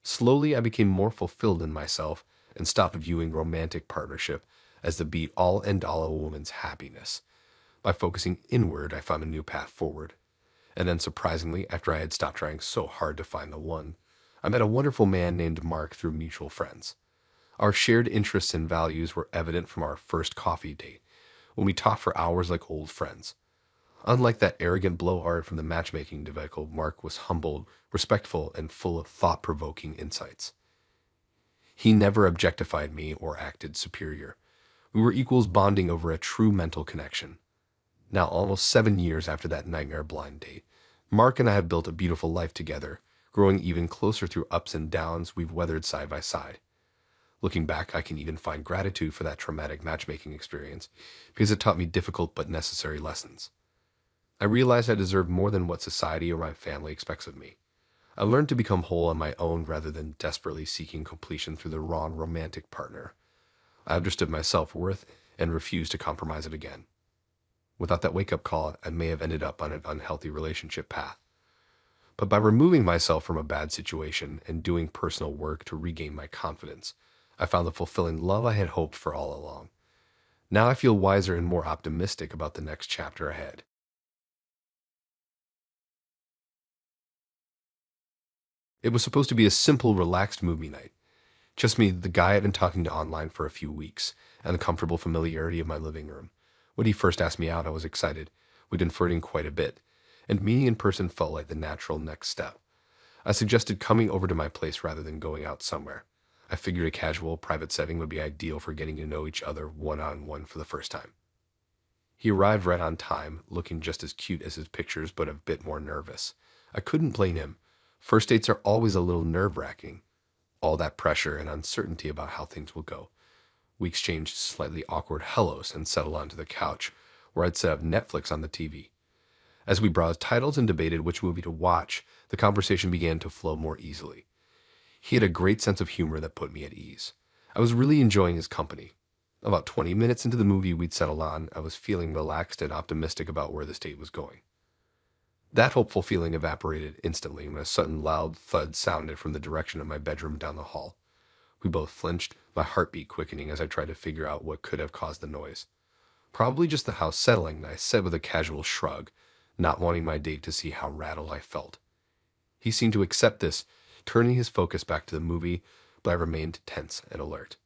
Slowly, I became more fulfilled in myself and stopped viewing romantic partnership as the be-all end-all of a woman's happiness. By focusing inward, I found a new path forward. And then, surprisingly, after I had stopped trying so hard to find the one, I met a wonderful man named Mark through mutual friends. Our shared interests and values were evident from our first coffee date, when we talked for hours like old friends. Unlike that arrogant blowhard from the matchmaking debacle, Mark was humble, respectful, and full of thought-provoking insights. He never objectified me or acted superior. We were equals bonding over a true mental connection. Now, almost 7 years after that nightmare blind date, Mark and I have built a beautiful life together, growing even closer through ups and downs we've weathered side by side. Looking back, I can even find gratitude for that traumatic matchmaking experience because it taught me difficult but necessary lessons. I realized I deserved more than what society or my family expects of me. I learned to become whole on my own rather than desperately seeking completion through the wrong romantic partner. I understood my self-worth and refused to compromise it again. Without that wake-up call, I may have ended up on an unhealthy relationship path. But by removing myself from a bad situation and doing personal work to regain my confidence, I found the fulfilling love I had hoped for all along. Now I feel wiser and more optimistic about the next chapter ahead. It was supposed to be a simple, relaxed movie night. Just me, the guy I'd been talking to online for a few weeks, and the comfortable familiarity of my living room. When he first asked me out, I was excited. We'd been flirting quite a bit, and meeting in person felt like the natural next step. I suggested coming over to my place rather than going out somewhere. I figured a casual, private setting would be ideal for getting to know each other one-on-one for the first time. He arrived right on time, looking just as cute as his pictures, but a bit more nervous. I couldn't blame him. First dates are always a little nerve-wracking. All that pressure and uncertainty about how things will go. We exchanged slightly awkward hellos and settled onto the couch, where I'd set up Netflix on the TV. As we browsed titles and debated which movie to watch, the conversation began to flow more easily. He had a great sense of humor that put me at ease. I was really enjoying his company. About 20 minutes into the movie we'd settled on, I was feeling relaxed and optimistic about where this date was going. That hopeful feeling evaporated instantly when a sudden loud thud sounded from the direction of my bedroom down the hall. We both flinched, my heartbeat quickening as I tried to figure out what could have caused the noise. Probably just the house settling, I said with a casual shrug, not wanting my date to see how rattled I felt. He seemed to accept this, turning his focus back to the movie, but I remained tense and alert.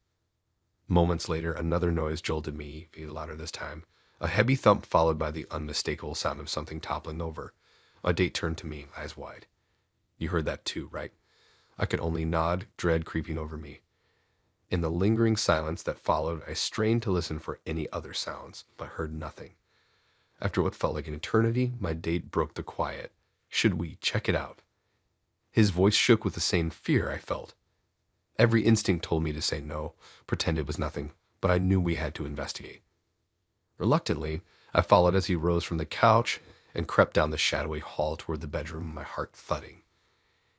Moments later, another noise jolted me, even louder this time. A heavy thump followed by the unmistakable sound of something toppling over. My date turned to me, eyes wide. You heard that too, right? I could only nod, dread creeping over me. In the lingering silence that followed, I strained to listen for any other sounds, but heard nothing. After what felt like an eternity, my date broke the quiet. Should we check it out? His voice shook with the same fear I felt. Every instinct told me to say no, pretend it was nothing, but I knew we had to investigate. Reluctantly, I followed as he rose from the couch and crept down the shadowy hall toward the bedroom, my heart thudding.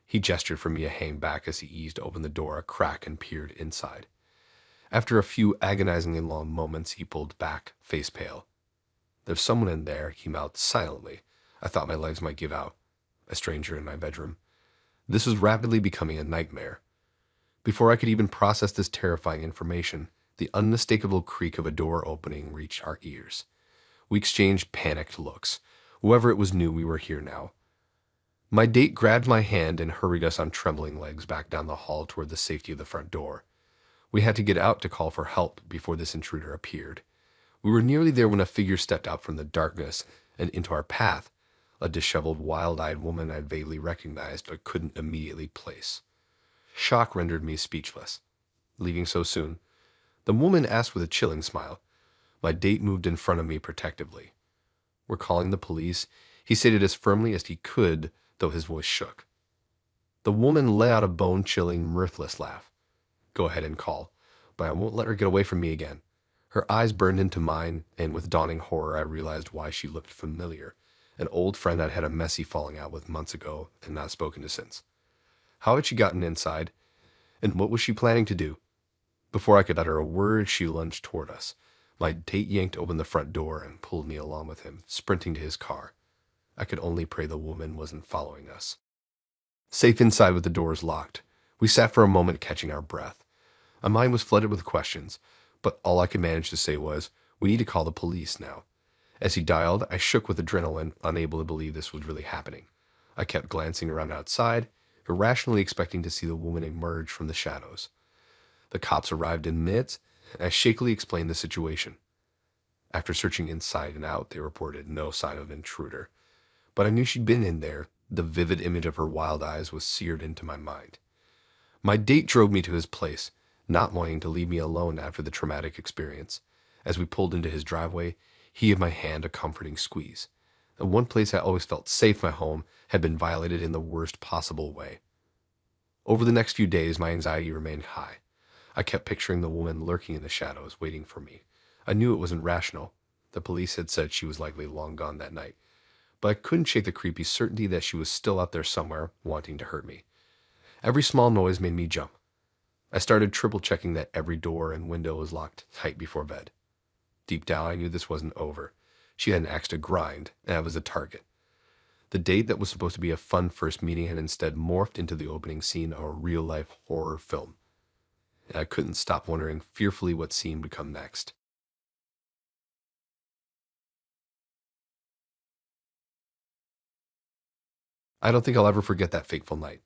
He gestured for me to hang back as he eased open the door a crack and peered inside. After a few agonizingly long moments, he pulled back, face pale. There's someone in there, he mouthed silently. I thought my legs might give out. A stranger in my bedroom. This was rapidly becoming a nightmare. Before I could even process this terrifying information, the unmistakable creak of a door opening reached our ears. We exchanged panicked looks. Whoever it was knew we were here now. My date grabbed my hand and hurried us on trembling legs back down the hall toward the safety of the front door. We had to get out to call for help before this intruder appeared. We were nearly there when a figure stepped out from the darkness and into our path, a disheveled, wild-eyed woman I'd vaguely recognized but couldn't immediately place. Shock rendered me speechless. Leaving so soon, the woman asked with a chilling smile. My date moved in front of me protectively. We're calling the police, he stated as firmly as he could, though his voice shook. The woman let out a bone-chilling, mirthless laugh. Go ahead and call, but I won't let her get away from me again. Her eyes burned into mine, and with dawning horror I realized why she looked familiar. An old friend I'd had a messy falling out with months ago and not spoken to since. How had she gotten inside, and what was she planning to do? Before I could utter a word, she lunged toward us. My date yanked open the front door and pulled me along with him, sprinting to his car. I could only pray the woman wasn't following us. Safe inside with the doors locked, we sat for a moment catching our breath. My mind was flooded with questions, but all I could manage to say was, we need to call the police now. As he dialed, I shook with adrenaline, unable to believe this was really happening. I kept glancing around outside, irrationally expecting to see the woman emerge from the shadows. The cops arrived in minutes, and I shakily explained the situation. After searching inside and out, they reported no sign of intruder. But I knew she'd been in there. The vivid image of her wild eyes was seared into my mind. My date drove me to his place, not wanting to leave me alone after the traumatic experience. As we pulled into his driveway, he gave my hand a comforting squeeze. The one place I always felt safe, my home, had been violated in the worst possible way. Over the next few days, my anxiety remained high. I kept picturing the woman lurking in the shadows, waiting for me. I knew it wasn't rational. The police had said she was likely long gone that night, but I couldn't shake the creepy certainty that she was still out there somewhere, wanting to hurt me. Every small noise made me jump. I started triple checking that every door and window was locked tight before bed. Deep down, I knew this wasn't over. She had an axe to grind, and I was the target. The date that was supposed to be a fun first meeting had instead morphed into the opening scene of a real-life horror film, and I couldn't stop wondering fearfully what scene would come next. I don't think I'll ever forget that fateful night.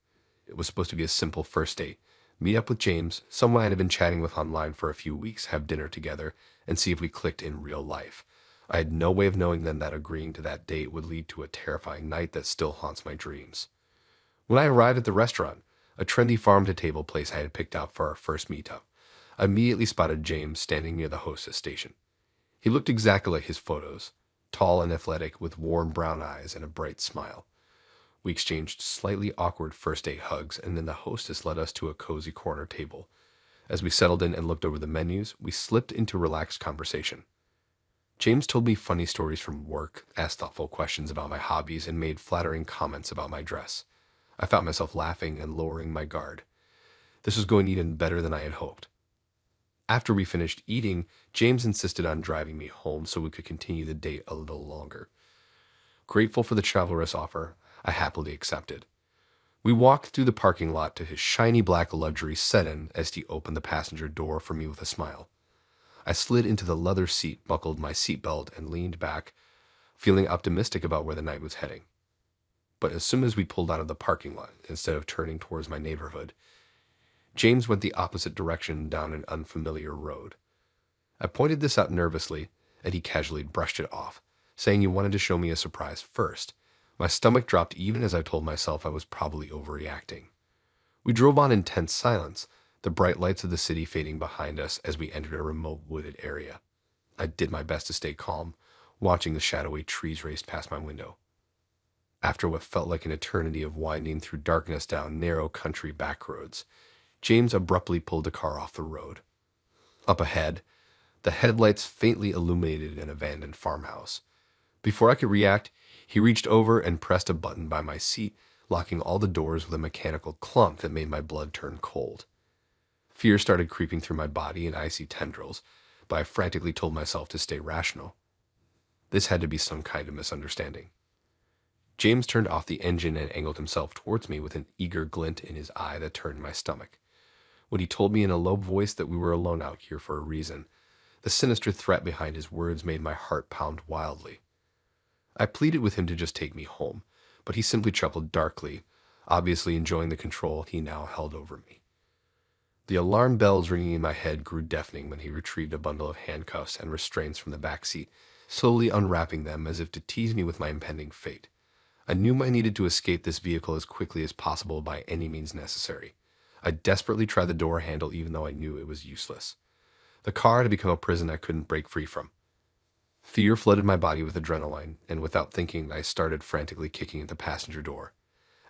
It was supposed to be a simple first date. Meet up with James, someone I had been chatting with online for a few weeks, have dinner together, and see if we clicked in real life. I had no way of knowing then that agreeing to that date would lead to a terrifying night that still haunts my dreams. When I arrived at the restaurant, a trendy farm-to-table place I had picked out for our first meetup, I immediately spotted James standing near the hostess station. He looked exactly like his photos, tall and athletic with warm brown eyes and a bright smile. We exchanged slightly awkward first date hugs, and then the hostess led us to a cozy corner table. As we settled in and looked over the menus, we slipped into relaxed conversation. James told me funny stories from work, asked thoughtful questions about my hobbies, and made flattering comments about my dress. I found myself laughing and lowering my guard. This was going even better than I had hoped. After we finished eating, James insisted on driving me home so we could continue the date a little longer. Grateful for the chivalrous offer, I happily accepted. We walked through the parking lot to his shiny black luxury sedan as he opened the passenger door for me with a smile. I slid into the leather seat, buckled my seatbelt, and leaned back, feeling optimistic about where the night was heading. But as soon as we pulled out of the parking lot, instead of turning towards my neighborhood, James went the opposite direction down an unfamiliar road. I pointed this out nervously, and he casually brushed it off, saying he wanted to show me a surprise first. My stomach dropped even as I told myself I was probably overreacting. We drove on in tense silence, the bright lights of the city fading behind us as we entered a remote wooded area. I did my best to stay calm, watching the shadowy trees race past my window. After what felt like an eternity of winding through darkness down narrow country back roads, James abruptly pulled the car off the road. Up ahead, the headlights faintly illuminated an abandoned farmhouse. Before I could react, he reached over and pressed a button by my seat, locking all the doors with a mechanical clunk that made my blood turn cold. Fear started creeping through my body in icy tendrils, but I frantically told myself to stay rational. This had to be some kind of misunderstanding. James turned off the engine and angled himself towards me with an eager glint in his eye that turned my stomach. When he told me in a low voice that we were alone out here for a reason, the sinister threat behind his words made my heart pound wildly. I pleaded with him to just take me home, but he simply chuckled darkly, obviously enjoying the control he now held over me. The alarm bells ringing in my head grew deafening when he retrieved a bundle of handcuffs and restraints from the back seat, slowly unwrapping them as if to tease me with my impending fate. I knew I needed to escape this vehicle as quickly as possible by any means necessary. I desperately tried the door handle even though I knew it was useless. The car had become a prison I couldn't break free from. Fear flooded my body with adrenaline, and without thinking, I started frantically kicking at the passenger door.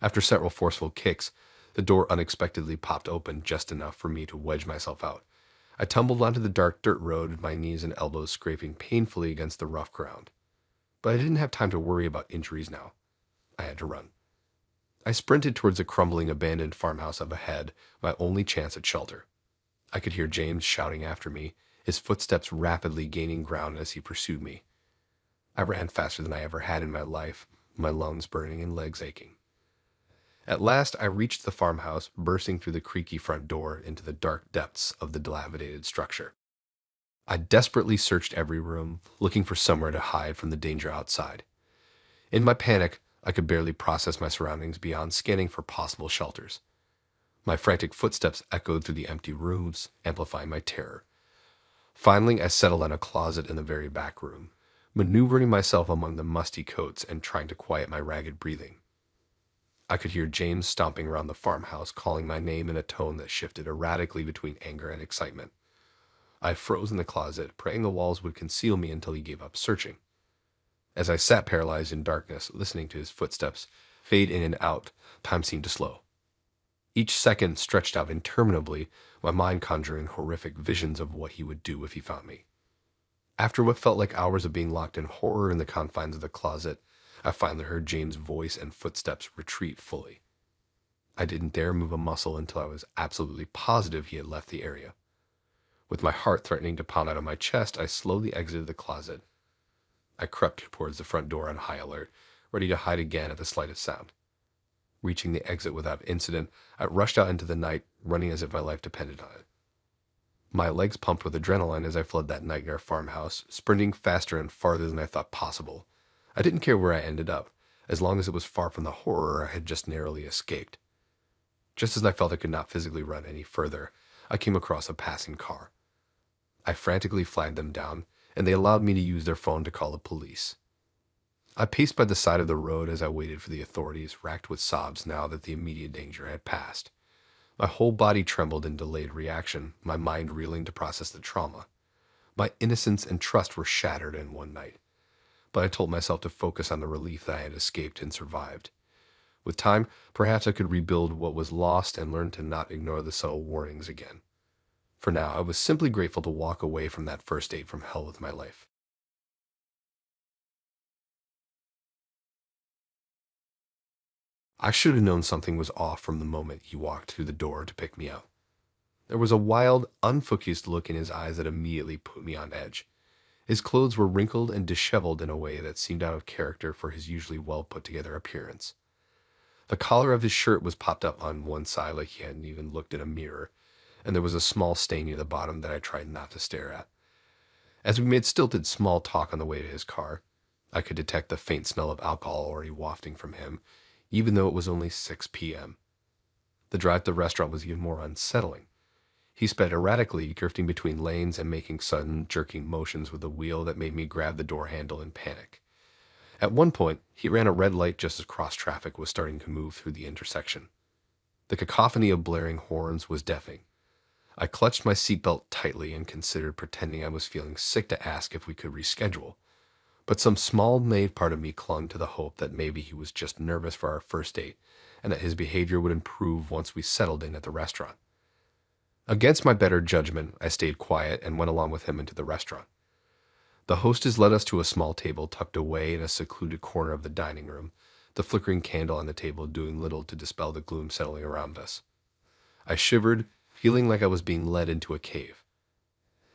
After several forceful kicks, the door unexpectedly popped open just enough for me to wedge myself out. I tumbled onto the dark dirt road, my knees and elbows scraping painfully against the rough ground. But I didn't have time to worry about injuries now. I had to run. I sprinted towards a crumbling abandoned farmhouse up ahead, my only chance at shelter. I could hear James shouting after me, his footsteps rapidly gaining ground as he pursued me. I ran faster than I ever had in my life, my lungs burning and legs aching. At last, I reached the farmhouse, bursting through the creaky front door into the dark depths of the dilapidated structure. I desperately searched every room, looking for somewhere to hide from the danger outside. In my panic, I could barely process my surroundings beyond scanning for possible shelters. My frantic footsteps echoed through the empty rooms, amplifying my terror. Finally, I settled on a closet in the very back room, maneuvering myself among the musty coats and trying to quiet my ragged breathing. I could hear James stomping around the farmhouse, calling my name in a tone that shifted erratically between anger and excitement. I froze in the closet, praying the walls would conceal me until he gave up searching. As I sat paralyzed in darkness, listening to his footsteps fade in and out, time seemed to slow. each second stretched out interminably, my mind conjuring horrific visions of what he would do if he found me. After what felt like hours of being locked in horror in the confines of the closet, I finally heard James' voice and footsteps retreat fully. I didn't dare move a muscle until I was absolutely positive he had left the area. With my heart threatening to pound out of my chest, I slowly exited the closet. I crept towards the front door on high alert, ready to hide again at the slightest sound. Reaching the exit without incident, I rushed out into the night, running as if my life depended on it. My legs pumped with adrenaline as I fled that nightmare farmhouse, sprinting faster and farther than I thought possible. I didn't care where I ended up, as long as it was far from the horror I had just narrowly escaped. Just as I felt I could not physically run any further, I came across a passing car. I frantically flagged them down, and they allowed me to use their phone to call the police. I paced by the side of the road as I waited for the authorities, racked with sobs now that the immediate danger had passed. My whole body trembled in delayed reaction, my mind reeling to process the trauma. My innocence and trust were shattered in one night, but I told myself to focus on the relief that I had escaped and survived. With time, perhaps I could rebuild what was lost and learn to not ignore the subtle warnings again. For now, I was simply grateful to walk away from that first date from hell with my life. I should have known something was off from the moment he walked through the door to pick me up. There was a wild, unfocused look in his eyes that immediately put me on edge. His clothes were wrinkled and disheveled in a way that seemed out of character for his usually well put together appearance. The collar of his shirt was popped up on one side like he hadn't even looked in a mirror, and there was a small stain near the bottom that I tried not to stare at. As we made stilted small talk on the way to his car, I could detect the faint smell of alcohol already wafting from him, even though it was only 6 p.m. The drive to the restaurant was even more unsettling. He sped erratically, drifting between lanes and making sudden, jerking motions with the wheel that made me grab the door handle in panic. At one point, he ran a red light just as cross traffic was starting to move through the intersection. The cacophony of blaring horns was deafening. I clutched my seatbelt tightly and considered pretending I was feeling sick to ask if we could reschedule. But some small naive part of me clung to the hope that maybe he was just nervous for our first date and that his behavior would improve once we settled in at the restaurant. Against my better judgment, I stayed quiet and went along with him into the restaurant. The hostess led us to a small table tucked away in a secluded corner of the dining room, the flickering candle on the table doing little to dispel the gloom settling around us. I shivered, feeling like I was being led into a cave.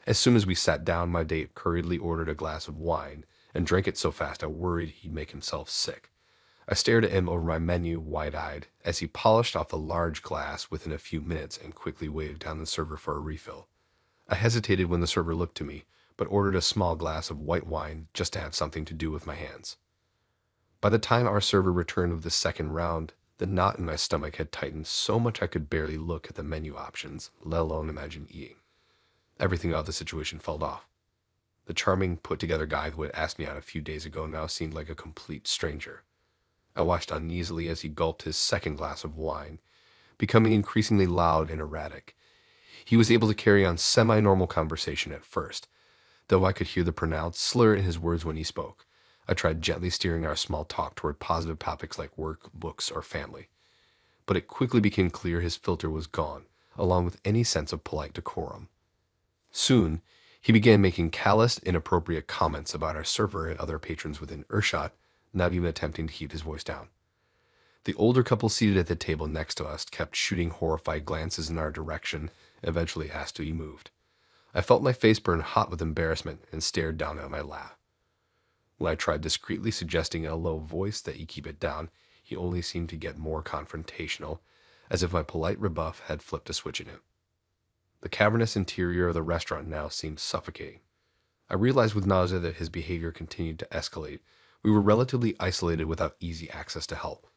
As soon as we sat down, my date hurriedly ordered a glass of wine and drank it so fast I worried he'd make himself sick. I stared at him over my menu wide-eyed as he polished off a large glass within a few minutes and quickly waved down the server for a refill. I hesitated when the server looked to me, but ordered a small glass of white wine just to have something to do with my hands. By the time our server returned with the second round, the knot in my stomach had tightened so much I could barely look at the menu options, let alone imagine eating. Everything about the situation fell off. The charming, put-together guy who had asked me out a few days ago now seemed like a complete stranger. I watched uneasily as he gulped his second glass of wine, becoming increasingly loud and erratic. He was able to carry on semi-normal conversation at first, though I could hear the pronounced slur in his words when he spoke. I tried gently steering our small talk toward positive topics like work, books, or family. But it quickly became clear his filter was gone, along with any sense of polite decorum. Soon, he began making callous, inappropriate comments about our server and other patrons within earshot, not even attempting to keep his voice down. The older couple seated at the table next to us kept shooting horrified glances in our direction and eventually asked to be moved. I felt my face burn hot with embarrassment and stared down at my lap. When I tried discreetly suggesting in a low voice that he keep it down, he only seemed to get more confrontational, as if my polite rebuff had flipped a switch in him. The cavernous interior of the restaurant now seemed suffocating. I realized with nausea that his behavior continued to escalate. We were relatively isolated without easy access to help.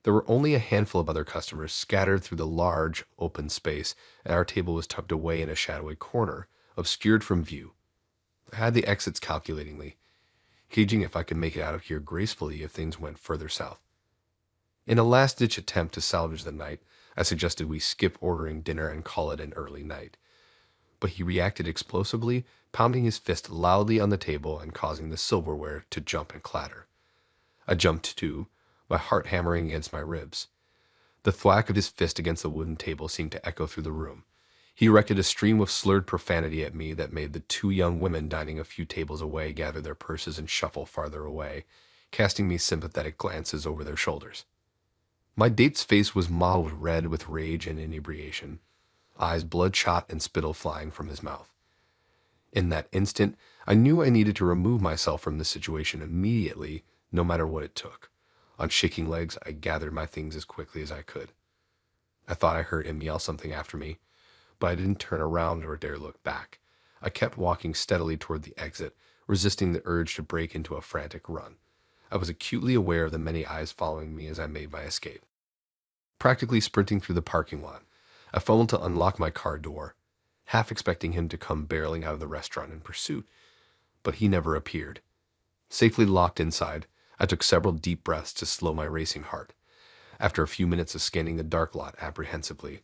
There were only a handful of other customers scattered through the large, open space, and our table was tucked away in a shadowy corner, obscured from view. I had the exits calculatingly, gauging if I could make it out of here gracefully if things went further south. In a last-ditch attempt to salvage the night, I suggested we skip ordering dinner and call it an early night. But he reacted explosively, pounding his fist loudly on the table and causing the silverware to jump and clatter. I jumped too, my heart hammering against my ribs. The thwack of his fist against the wooden table seemed to echo through the room. He erected a stream of slurred profanity at me that made the two young women dining a few tables away gather their purses and shuffle farther away, casting me sympathetic glances over their shoulders. My date's face was mottled red with rage and inebriation, eyes bloodshot and spittle flying from his mouth. In that instant, I knew I needed to remove myself from the situation immediately, no matter what it took. On shaking legs, I gathered my things as quickly as I could. I thought I heard him yell something after me, but I didn't turn around or dare look back. I kept walking steadily toward the exit, resisting the urge to break into a frantic run. I was acutely aware of the many eyes following me as I made my escape. Practically sprinting through the parking lot, I fumbled to unlock my car door, half expecting him to come barreling out of the restaurant in pursuit, but he never appeared. Safely locked inside, I took several deep breaths to slow my racing heart. After a few minutes of scanning the dark lot apprehensively,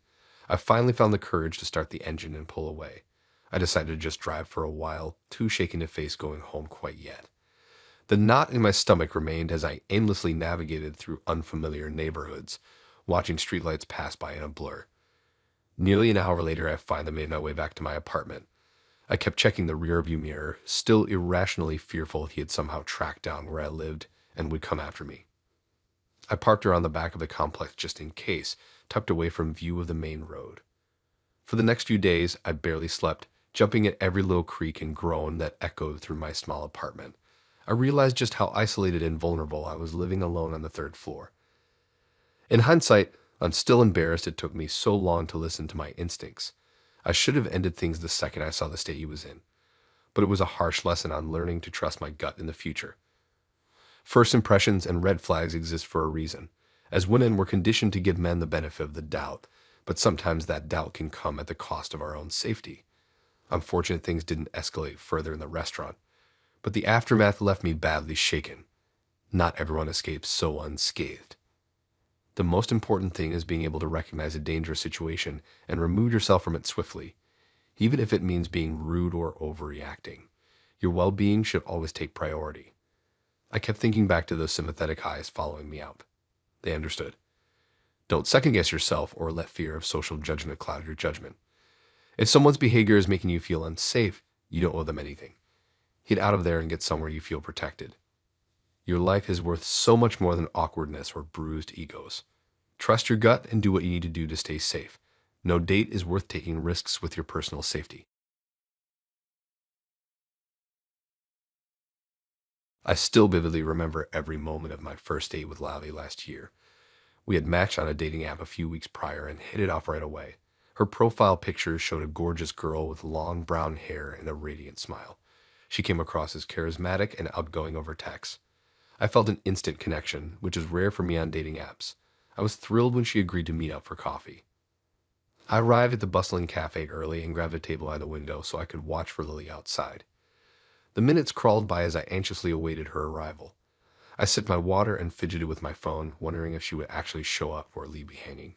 I finally found the courage to start the engine and pull away. I decided to just drive for a while, too shaken to face going home quite yet. The knot in my stomach remained as I aimlessly navigated through unfamiliar neighborhoods, watching streetlights pass by in a blur. Nearly an hour later, I finally made my way back to my apartment. I kept checking the rearview mirror, still irrationally fearful he had somehow tracked down where I lived and would come after me. I parked around the back of the complex just in case, tucked away from view of the main road. For the next few days, I barely slept, jumping at every little creak and groan that echoed through my small apartment. I realized just how isolated and vulnerable I was living alone on the third floor. In hindsight, I'm still embarrassed it took me so long to listen to my instincts. I should have ended things the second I saw the state he was in, but it was a harsh lesson on learning to trust my gut in the future. First impressions and red flags exist for a reason. As women, we're conditioned to give men the benefit of the doubt, but sometimes that doubt can come at the cost of our own safety. Unfortunate things didn't escalate further in the restaurant, but the aftermath left me badly shaken. Not everyone escapes so unscathed. The most important thing is being able to recognize a dangerous situation and remove yourself from it swiftly, even if it means being rude or overreacting. Your well-being should always take priority. I kept thinking back to those sympathetic eyes following me out. They understood. Don't second-guess yourself or let fear of social judgment cloud your judgment. If someone's behavior is making you feel unsafe, you don't owe them anything. Get out of there and get somewhere you feel protected. Your life is worth so much more than awkwardness or bruised egos. Trust your gut and do what you need to do to stay safe. No date is worth taking risks with your personal safety. I still vividly remember every moment of my first date with Lally last year. We had matched on a dating app a few weeks prior and hit it off right away. Her profile picture showed a gorgeous girl with long brown hair and a radiant smile. She came across as charismatic and outgoing over text. I felt an instant connection, which is rare for me on dating apps. I was thrilled when she agreed to meet up for coffee. I arrived at the bustling cafe early and grabbed a table by the window so I could watch for Lily outside. The minutes crawled by as I anxiously awaited her arrival. I sipped my water and fidgeted with my phone, wondering if she would actually show up or leave me hanging.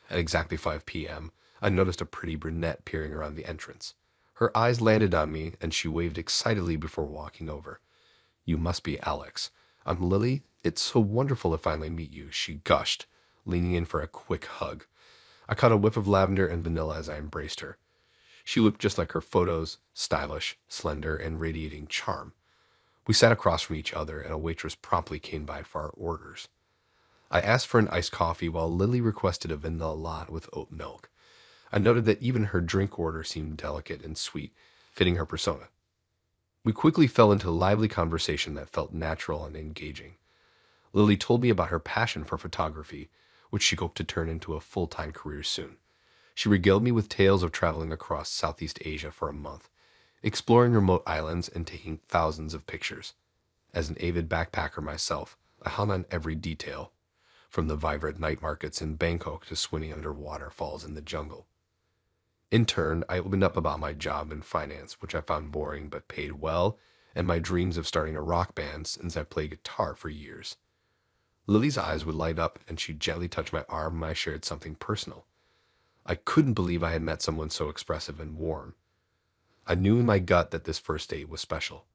At exactly 5 p.m., I noticed a pretty brunette peering around the entrance. Her eyes landed on me, and she waved excitedly before walking over. "You must be Alex. I'm Lily. It's so wonderful to finally meet you," she gushed, leaning in for a quick hug. I caught a whiff of lavender and vanilla as I embraced her. She looked just like her photos, stylish, slender, and radiating charm. We sat across from each other, and a waitress promptly came by for our orders. I asked for an iced coffee while Lily requested a vanilla latte with oat milk. I noted that even her drink order seemed delicate and sweet, fitting her persona. We quickly fell into a lively conversation that felt natural and engaging. Lily told me about her passion for photography, which she hoped to turn into a full-time career soon. She regaled me with tales of traveling across Southeast Asia for a month, exploring remote islands and taking thousands of pictures. As an avid backpacker myself, I hung on every detail, from the vibrant night markets in Bangkok to swimming under waterfalls in the jungle. In turn, I opened up about my job in finance, which I found boring but paid well, and my dreams of starting a rock band since I played guitar for years. Lily's eyes would light up, and she'd gently touch my arm when I shared something personal. I couldn't believe I had met someone so expressive and warm. I knew in my gut that this first date was special.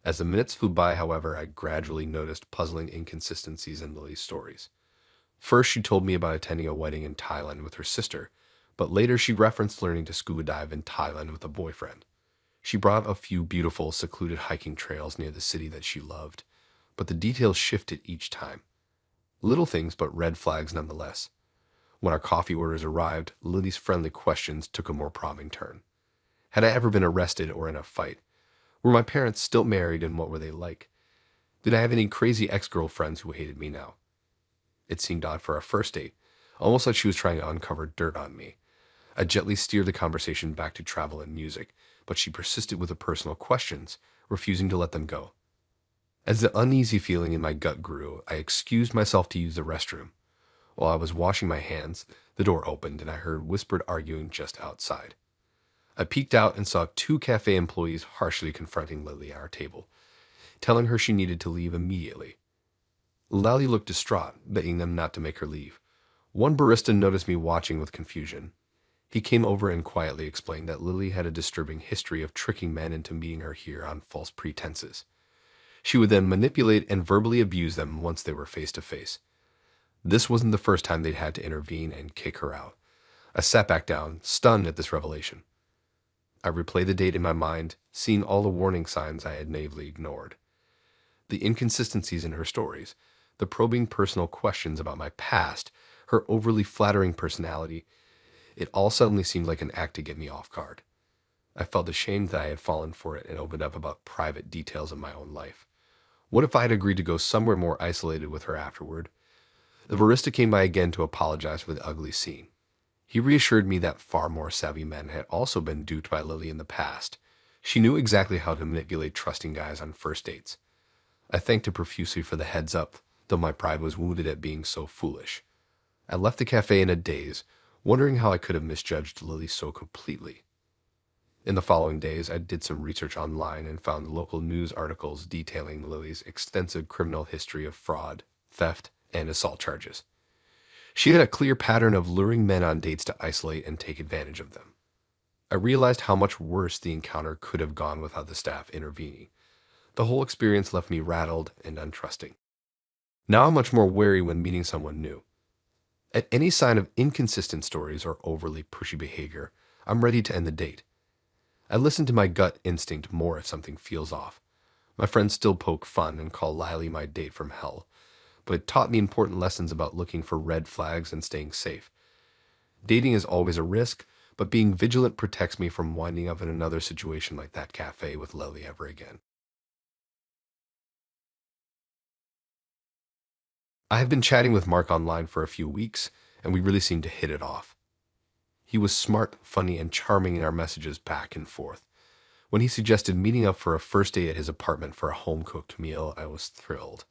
As the minutes flew by, however, I gradually noticed puzzling inconsistencies in Lily's stories. First, she told me about attending a wedding in Thailand with her sister, but later she referenced learning to scuba dive in Thailand with a boyfriend. She brought a few beautiful, secluded hiking trails near the city that she loved, but the details shifted each time. Little things, but red flags nonetheless. When our coffee orders arrived, Lily's friendly questions took a more prodding turn. Had I ever been arrested or in a fight? Were my parents still married and what were they like? Did I have any crazy ex-girlfriends who hated me now? It seemed odd for our first date, almost like she was trying to uncover dirt on me. I gently steered the conversation back to travel and music, but she persisted with the personal questions, refusing to let them go. As the uneasy feeling in my gut grew, I excused myself to use the restroom. While I was washing my hands, the door opened and I heard whispered arguing just outside. I peeked out and saw two cafe employees harshly confronting Lily at our table, telling her she needed to leave immediately. Lally looked distraught, begging them not to make her leave. One barista noticed me watching with confusion. He came over and quietly explained that Lily had a disturbing history of tricking men into meeting her here on false pretenses. She would then manipulate and verbally abuse them once they were face to face. This wasn't the first time they'd had to intervene and kick her out. I sat back down, stunned at this revelation. I replayed the date in my mind, seeing all the warning signs I had naively ignored. The inconsistencies in her stories, the probing personal questions about my past, her overly flattering personality, it all suddenly seemed like an act to get me off guard. I felt ashamed that I had fallen for it and opened up about private details of my own life. What if I had agreed to go somewhere more isolated with her afterward? The barista came by again to apologize for the ugly scene. He reassured me that far more savvy men had also been duped by Lily in the past. She knew exactly how to manipulate trusting guys on first dates. I thanked him profusely for the heads up, though my pride was wounded at being so foolish. I left the cafe in a daze, wondering how I could have misjudged Lily so completely. In the following days, I did some research online and found local news articles detailing Lily's extensive criminal history of fraud, theft, and assault charges. She had a clear pattern of luring men on dates to isolate and take advantage of them. I realized how much worse the encounter could have gone without the staff intervening. The whole experience left me rattled and untrusting. Now I'm much more wary when meeting someone new. At any sign of inconsistent stories or overly pushy behavior, I'm ready to end the date. I listen to my gut instinct more if something feels off. My friends still poke fun and call Lily my date from hell, but it taught me important lessons about looking for red flags and staying safe. Dating is always a risk, but being vigilant protects me from winding up in another situation like that cafe with Lily ever again. I have been chatting with Mark online for a few weeks, and we really seemed to hit it off. He was smart, funny, and charming in our messages back and forth. When he suggested meeting up for a first date at his apartment for a home-cooked meal, I was thrilled.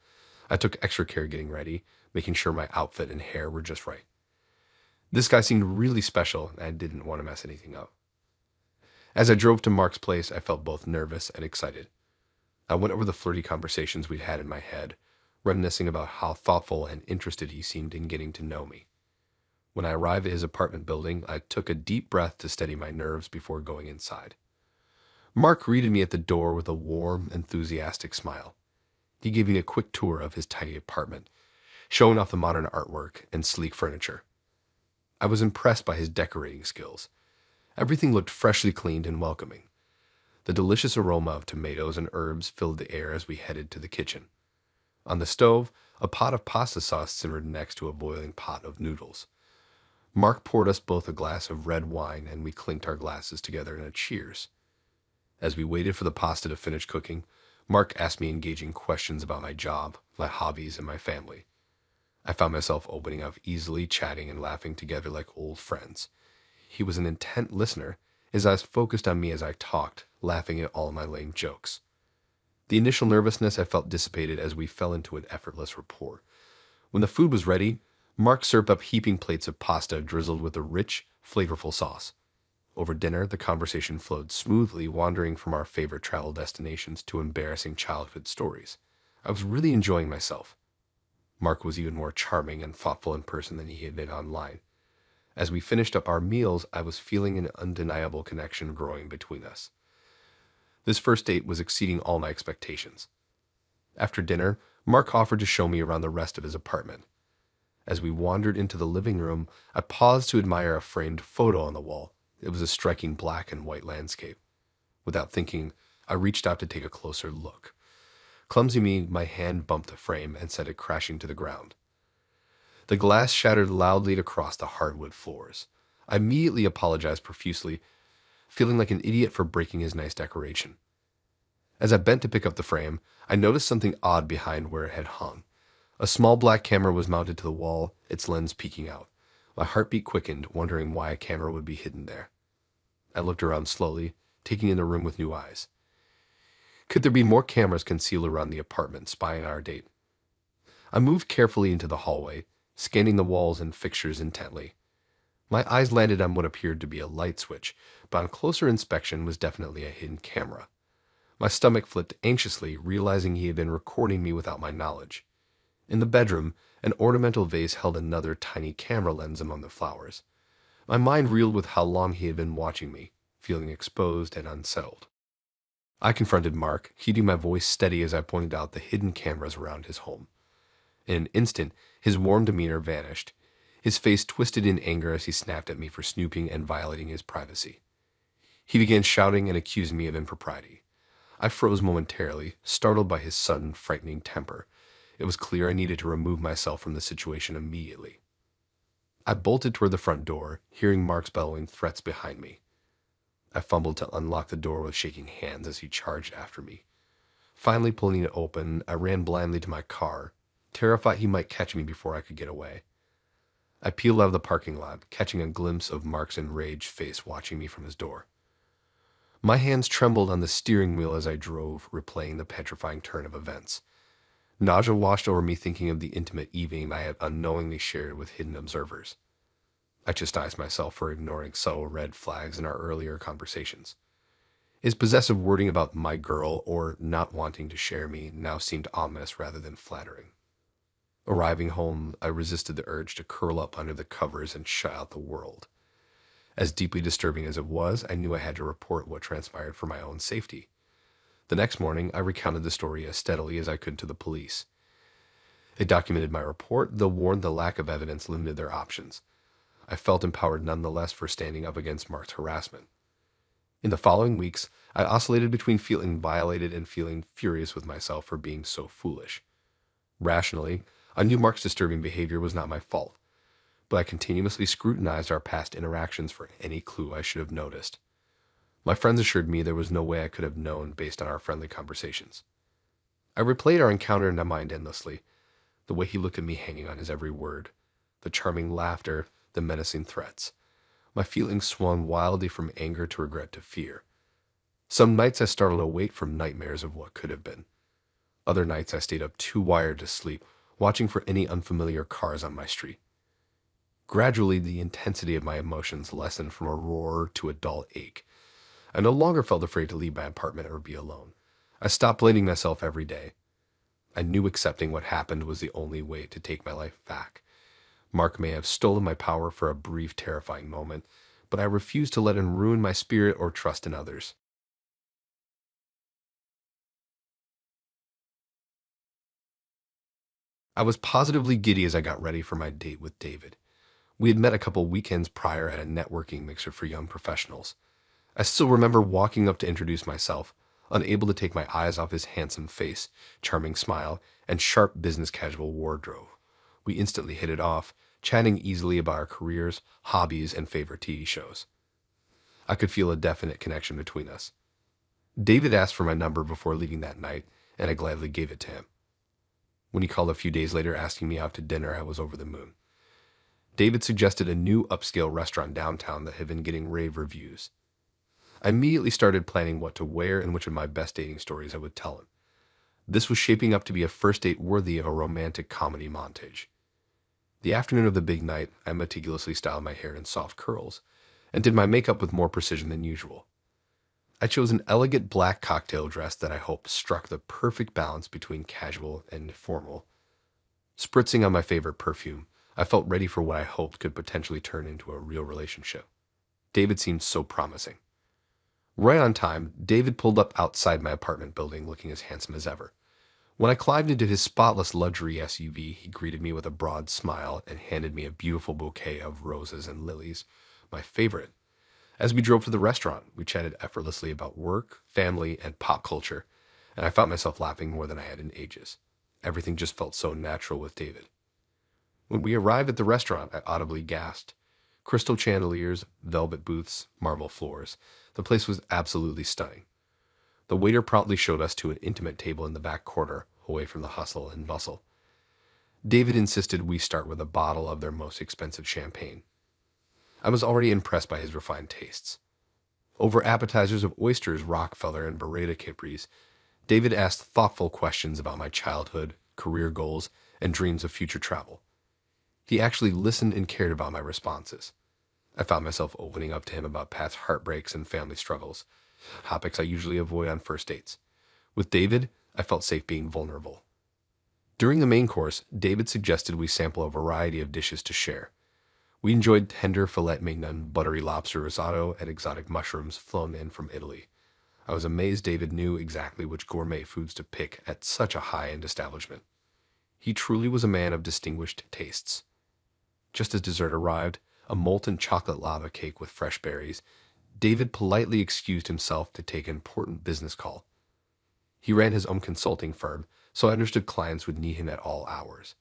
I took extra care getting ready, making sure my outfit and hair were just right. This guy seemed really special, and I didn't want to mess anything up. As I drove to Mark's place, I felt both nervous and excited. I went over the flirty conversations we'd had in my head, reminiscing about how thoughtful and interested he seemed in getting to know me. When I arrived at his apartment building, I took a deep breath to steady my nerves before going inside. Mark greeted me at the door with a warm, enthusiastic smile. He gave me a quick tour of his tidy apartment, showing off the modern artwork and sleek furniture. I was impressed by his decorating skills. Everything looked freshly cleaned and welcoming. The delicious aroma of tomatoes and herbs filled the air as we headed to the kitchen. On the stove, a pot of pasta sauce simmered next to a boiling pot of noodles. Mark poured us both a glass of red wine, and we clinked our glasses together in a cheers. As we waited for the pasta to finish cooking, Mark asked me engaging questions about my job, my hobbies, and my family. I found myself opening up easily, chatting and laughing together like old friends. He was an intent listener, his eyes focused on me as I talked, laughing at all my lame jokes. The initial nervousness I felt dissipated as we fell into an effortless rapport. When the food was ready, Mark served up heaping plates of pasta drizzled with a rich, flavorful sauce. Over dinner, the conversation flowed smoothly, wandering from our favorite travel destinations to embarrassing childhood stories. I was really enjoying myself. Mark was even more charming and thoughtful in person than he had been online. As we finished up our meals, I was feeling an undeniable connection growing between us. This first date was exceeding all my expectations. After dinner, Mark offered to show me around the rest of his apartment. As we wandered into the living room, I paused to admire a framed photo on the wall. It was a striking black and white landscape. Without thinking, I reached out to take a closer look. Clumsy me, my hand bumped the frame and sent it crashing to the ground. The glass shattered loudly across the hardwood floors. I immediately apologized profusely, feeling like an idiot for breaking his nice decoration. As I bent to pick up the frame, I noticed something odd behind where it had hung. A small black camera was mounted to the wall, its lens peeking out. My heartbeat quickened, wondering why a camera would be hidden there. I looked around slowly, taking in the room with new eyes. Could there be more cameras concealed around the apartment, spying on our date? I moved carefully into the hallway, scanning the walls and fixtures intently. My eyes landed on what appeared to be a light switch, but on closer inspection was definitely a hidden camera. My stomach flipped anxiously, realizing he had been recording me without my knowledge. In the bedroom, an ornamental vase held another tiny camera lens among the flowers. My mind reeled with how long he had been watching me, feeling exposed and unsettled. I confronted Mark, keeping my voice steady as I pointed out the hidden cameras around his home. In an instant, his warm demeanor vanished. His face twisted in anger as he snapped at me for snooping and violating his privacy. He began shouting and accusing me of impropriety. I froze momentarily, startled by his sudden, frightening temper. It was clear I needed to remove myself from the situation immediately. I bolted toward the front door, hearing Mark's bellowing threats behind me. I fumbled to unlock the door with shaking hands as he charged after me. Finally pulling it open, I ran blindly to my car, terrified he might catch me before I could get away. I peeled out of the parking lot, catching a glimpse of Mark's enraged face watching me from his door. My hands trembled on the steering wheel as I drove, replaying the petrifying turn of events. Nausea washed over me thinking of the intimate evening I had unknowingly shared with hidden observers. I chastised myself for ignoring subtle red flags in our earlier conversations. His possessive wording about my girl or not wanting to share me now seemed ominous rather than flattering. Arriving home, I resisted the urge to curl up under the covers and shut out the world. As deeply disturbing as it was, I knew I had to report what transpired for my own safety. The next morning, I recounted the story as steadily as I could to the police. They documented my report, though warned the lack of evidence limited their options. I felt empowered nonetheless for standing up against Mark's harassment. In the following weeks, I oscillated between feeling violated and feeling furious with myself for being so foolish. Rationally, I knew Mark's disturbing behavior was not my fault, but I continuously scrutinized our past interactions for any clue I should have noticed. My friends assured me there was no way I could have known based on our friendly conversations. I replayed our encounter in my mind endlessly, the way he looked at me hanging on his every word, the charming laughter, the menacing threats. My feelings swung wildly from anger to regret to fear. Some nights I startled awake from nightmares of what could have been. Other nights I stayed up too wired to sleep, watching for any unfamiliar cars on my street. Gradually, the intensity of my emotions lessened from a roar to a dull ache. I no longer felt afraid to leave my apartment or be alone. I stopped blaming myself every day. I knew accepting what happened was the only way to take my life back. Mark may have stolen my power for a brief, terrifying moment, but I refused to let him ruin my spirit or trust in others. I was positively giddy as I got ready for my date with David. We had met a couple weekends prior at a networking mixer for young professionals. I still remember walking up to introduce myself, unable to take my eyes off his handsome face, charming smile, and sharp business casual wardrobe. We instantly hit it off, chatting easily about our careers, hobbies, and favorite TV shows. I could feel a definite connection between us. David asked for my number before leaving that night, and I gladly gave it to him. When he called a few days later asking me out to dinner, I was over the moon. David suggested a new upscale restaurant downtown that had been getting rave reviews. I immediately started planning what to wear and which of my best dating stories I would tell him. This was shaping up to be a first date worthy of a romantic comedy montage. The afternoon of the big night, I meticulously styled my hair in soft curls and did my makeup with more precision than usual. I chose an elegant black cocktail dress that I hoped struck the perfect balance between casual and formal. Spritzing on my favorite perfume, I felt ready for what I hoped could potentially turn into a real relationship. David seemed so promising. Right on time, David pulled up outside my apartment building looking as handsome as ever. When I climbed into his spotless luxury SUV, he greeted me with a broad smile and handed me a beautiful bouquet of roses and lilies, my favorite. As we drove to the restaurant, we chatted effortlessly about work, family, and pop culture, and I found myself laughing more than I had in ages. Everything just felt so natural with David. When we arrived at the restaurant, I audibly gasped. Crystal chandeliers, velvet booths, marble floors. The place was absolutely stunning. The waiter promptly showed us to an intimate table in the back corner, away from the hustle and bustle. David insisted we start with a bottle of their most expensive champagne. I was already impressed by his refined tastes. Over appetizers of oysters, Rockefeller, and Beretta Capris, David asked thoughtful questions about my childhood, career goals, and dreams of future travel. He actually listened and cared about my responses. I found myself opening up to him about past heartbreaks and family struggles, topics I usually avoid on first dates. With David, I felt safe being vulnerable. During the main course, David suggested we sample a variety of dishes to share. We enjoyed tender filet mignon, buttery lobster risotto, and exotic mushrooms flown in from Italy. I was amazed David knew exactly which gourmet foods to pick at such a high-end establishment. He truly was a man of distinguished tastes. Just as dessert arrived, a molten chocolate lava cake with fresh berries, David politely excused himself to take an important business call. He ran his own consulting firm, so I understood clients would need him at all hours.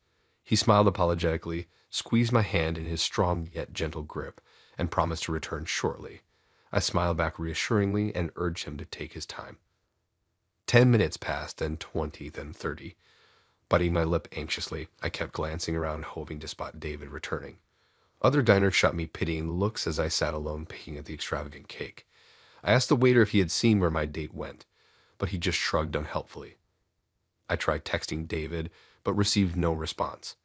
He smiled apologetically, squeezed my hand in his strong yet gentle grip, and promised to return shortly. I smiled back reassuringly and urged him to take his time. 10 minutes passed, then 20, then 30. Biting my lip anxiously, I kept glancing around, hoping to spot David returning. Other diners shot me pitying looks as I sat alone picking at the extravagant cake. I asked the waiter if he had seen where my date went, but he just shrugged unhelpfully. I tried texting David, but received no response.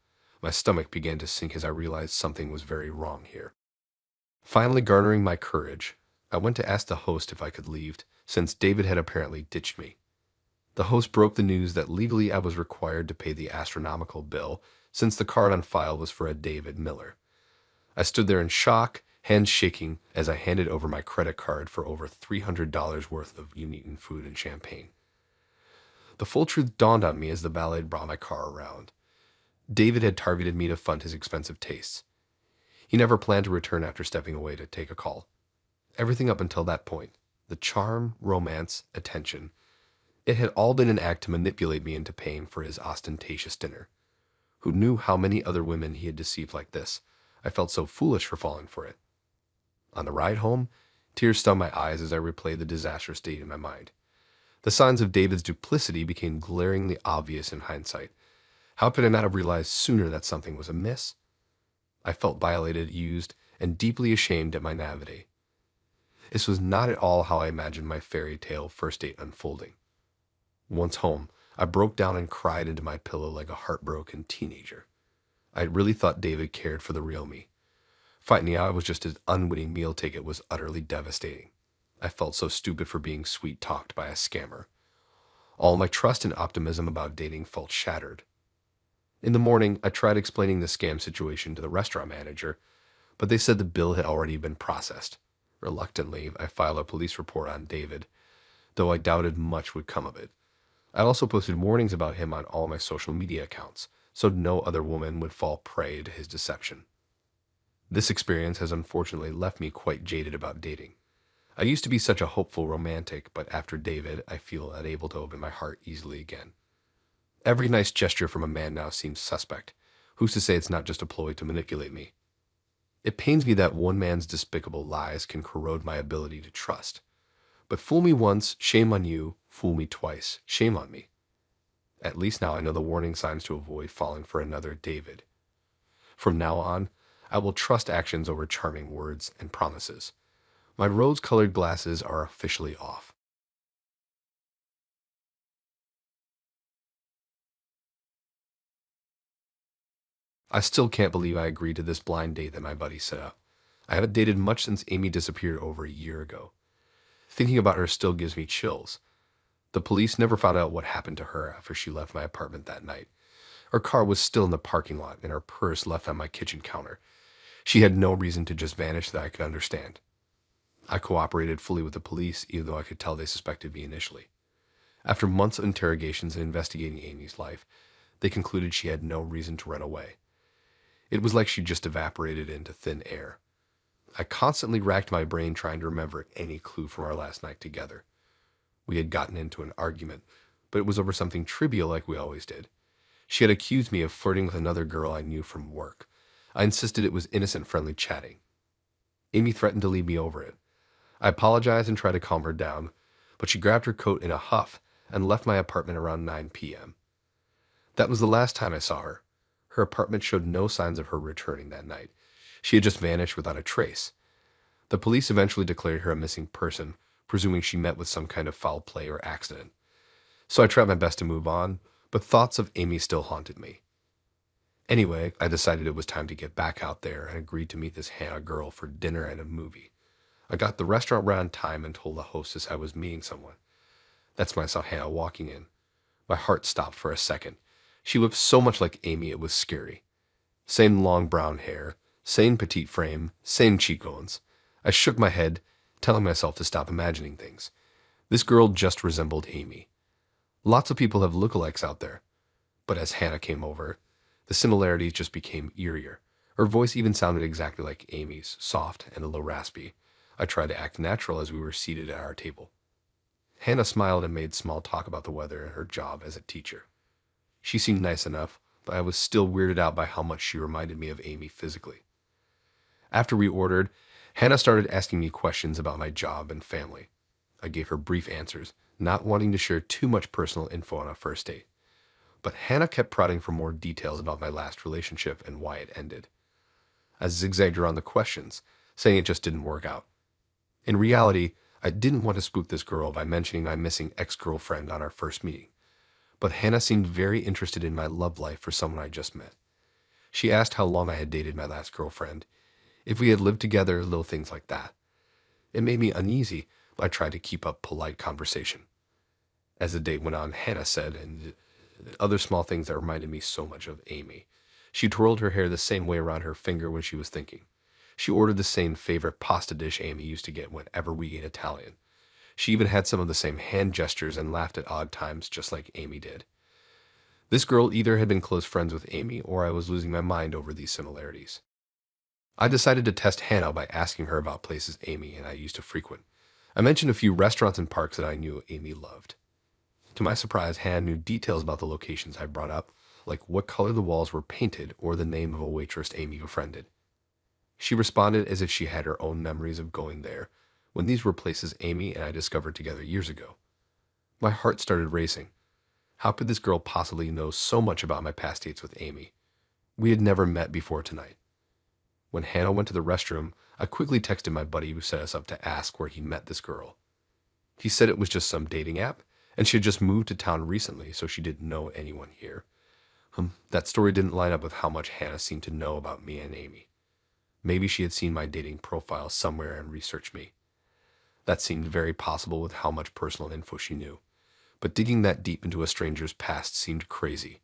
My stomach began to sink as I realized something was very wrong here. Finally garnering my courage, I went to ask the host if I could leave, since David had apparently ditched me. The host broke the news that legally I was required to pay the astronomical bill, since the card on file was for a David Miller. I stood there in shock, hands shaking, as I handed over my credit card for over $300 worth of uneaten food and champagne. The full truth dawned on me as the valet brought my car around. David had targeted me to fund his expensive tastes. He never planned to return after stepping away to take a call. Everything up until that point, the charm, romance, attention, it had all been an act to manipulate me into paying for his ostentatious dinner. Who knew how many other women he had deceived like this? I felt so foolish for falling for it. On the ride home, tears stung my eyes as I replayed the disastrous date in my mind. The signs of David's duplicity became glaringly obvious in hindsight. How could I not have realized sooner that something was amiss? I felt violated, used, and deeply ashamed at my naivete. This was not at all how I imagined my fairy tale first date unfolding. Once home, I broke down and cried into my pillow like a heartbroken teenager. I really thought David cared for the real me. Finding out I was just his unwitting meal ticket was utterly devastating. I felt so stupid for being sweet-talked by a scammer. All my trust and optimism about dating felt shattered. In the morning, I tried explaining the scam situation to the restaurant manager, but they said the bill had already been processed. Reluctantly, I filed a police report on David, though I doubted much would come of it. I also posted warnings about him on all my social media accounts, so no other woman would fall prey to his deception. This experience has unfortunately left me quite jaded about dating. I used to be such a hopeful romantic, but after David, I feel unable to open my heart easily again. Every nice gesture from a man now seems suspect. Who's to say it's not just a ploy to manipulate me? It pains me that one man's despicable lies can corrode my ability to trust. But fool me once, shame on you. Fool me twice, shame on me. At least now I know the warning signs to avoid falling for another David. From now on, I will trust actions over charming words and promises. My rose-colored glasses are officially off. I still can't believe I agreed to this blind date that my buddy set up. I haven't dated much since Amy disappeared over a year ago. Thinking about her still gives me chills. The police never found out what happened to her after she left my apartment that night. Her car was still in the parking lot and her purse left on my kitchen counter. She had no reason to just vanish that I could understand. I cooperated fully with the police, even though I could tell they suspected me initially. After months of interrogations and investigating Amy's life, they concluded she had no reason to run away. It was like she just evaporated into thin air. I constantly racked my brain trying to remember any clue from our last night together. We had gotten into an argument, but it was over something trivial like we always did. She had accused me of flirting with another girl I knew from work. I insisted it was innocent, friendly chatting. Amy threatened to leave me over it. I apologized and tried to calm her down, but she grabbed her coat in a huff and left my apartment around 9 p.m. That was the last time I saw her. Her apartment showed no signs of her returning that night. She had just vanished without a trace. The police eventually declared her a missing person, presuming she met with some kind of foul play or accident. So I tried my best to move on, but thoughts of Amy still haunted me. Anyway, I decided it was time to get back out there and agreed to meet this Hannah girl for dinner and a movie. I got the restaurant right on time and told the hostess I was meeting someone. That's when I saw Hannah walking in. My heart stopped for a second. She looked so much like Amy it was scary. Same long brown hair, same petite frame, same cheekbones. I shook my head, telling myself to stop imagining things. This girl just resembled Amy. Lots of people have lookalikes out there. But as Hannah came over, the similarities just became eerier. Her voice even sounded exactly like Amy's, soft and a little raspy. I tried to act natural as we were seated at our table. Hannah smiled and made small talk about the weather and her job as a teacher. She seemed nice enough, but I was still weirded out by how much she reminded me of Amy physically. After we ordered, Hannah started asking me questions about my job and family. I gave her brief answers, not wanting to share too much personal info on a first date. But Hannah kept prodding for more details about my last relationship and why it ended. I zigzagged around the questions, saying it just didn't work out. In reality, I didn't want to spook this girl by mentioning my missing ex-girlfriend on our first meeting. But Hannah seemed very interested in my love life for someone I just met. She asked how long I had dated my last girlfriend, if we had lived together, little things like that. It made me uneasy, but I tried to keep up polite conversation. As the date went on, Hannah said, and other small things that reminded me so much of Amy. She twirled her hair the same way around her finger when she was thinking. She ordered the same favorite pasta dish Amy used to get whenever we ate Italian. She even had some of the same hand gestures and laughed at odd times just like Amy did. This girl either had been close friends with Amy or I was losing my mind over these similarities. I decided to test Hannah by asking her about places Amy and I used to frequent. I mentioned a few restaurants and parks that I knew Amy loved. To my surprise, Hannah knew details about the locations I brought up, like what color the walls were painted or the name of a waitress Amy befriended. She responded as if she had her own memories of going there, when these were places Amy and I discovered together years ago. My heart started racing. How could this girl possibly know so much about my past dates with Amy? We had never met before tonight. When Hannah went to the restroom, I quickly texted my buddy who set us up to ask where he met this girl. He said it was just some dating app, and she had just moved to town recently, so she didn't know anyone here. That story didn't line up with how much Hannah seemed to know about me and Amy. Maybe she had seen my dating profile somewhere and researched me. That seemed very possible with how much personal info she knew. But digging that deep into a stranger's past seemed crazy.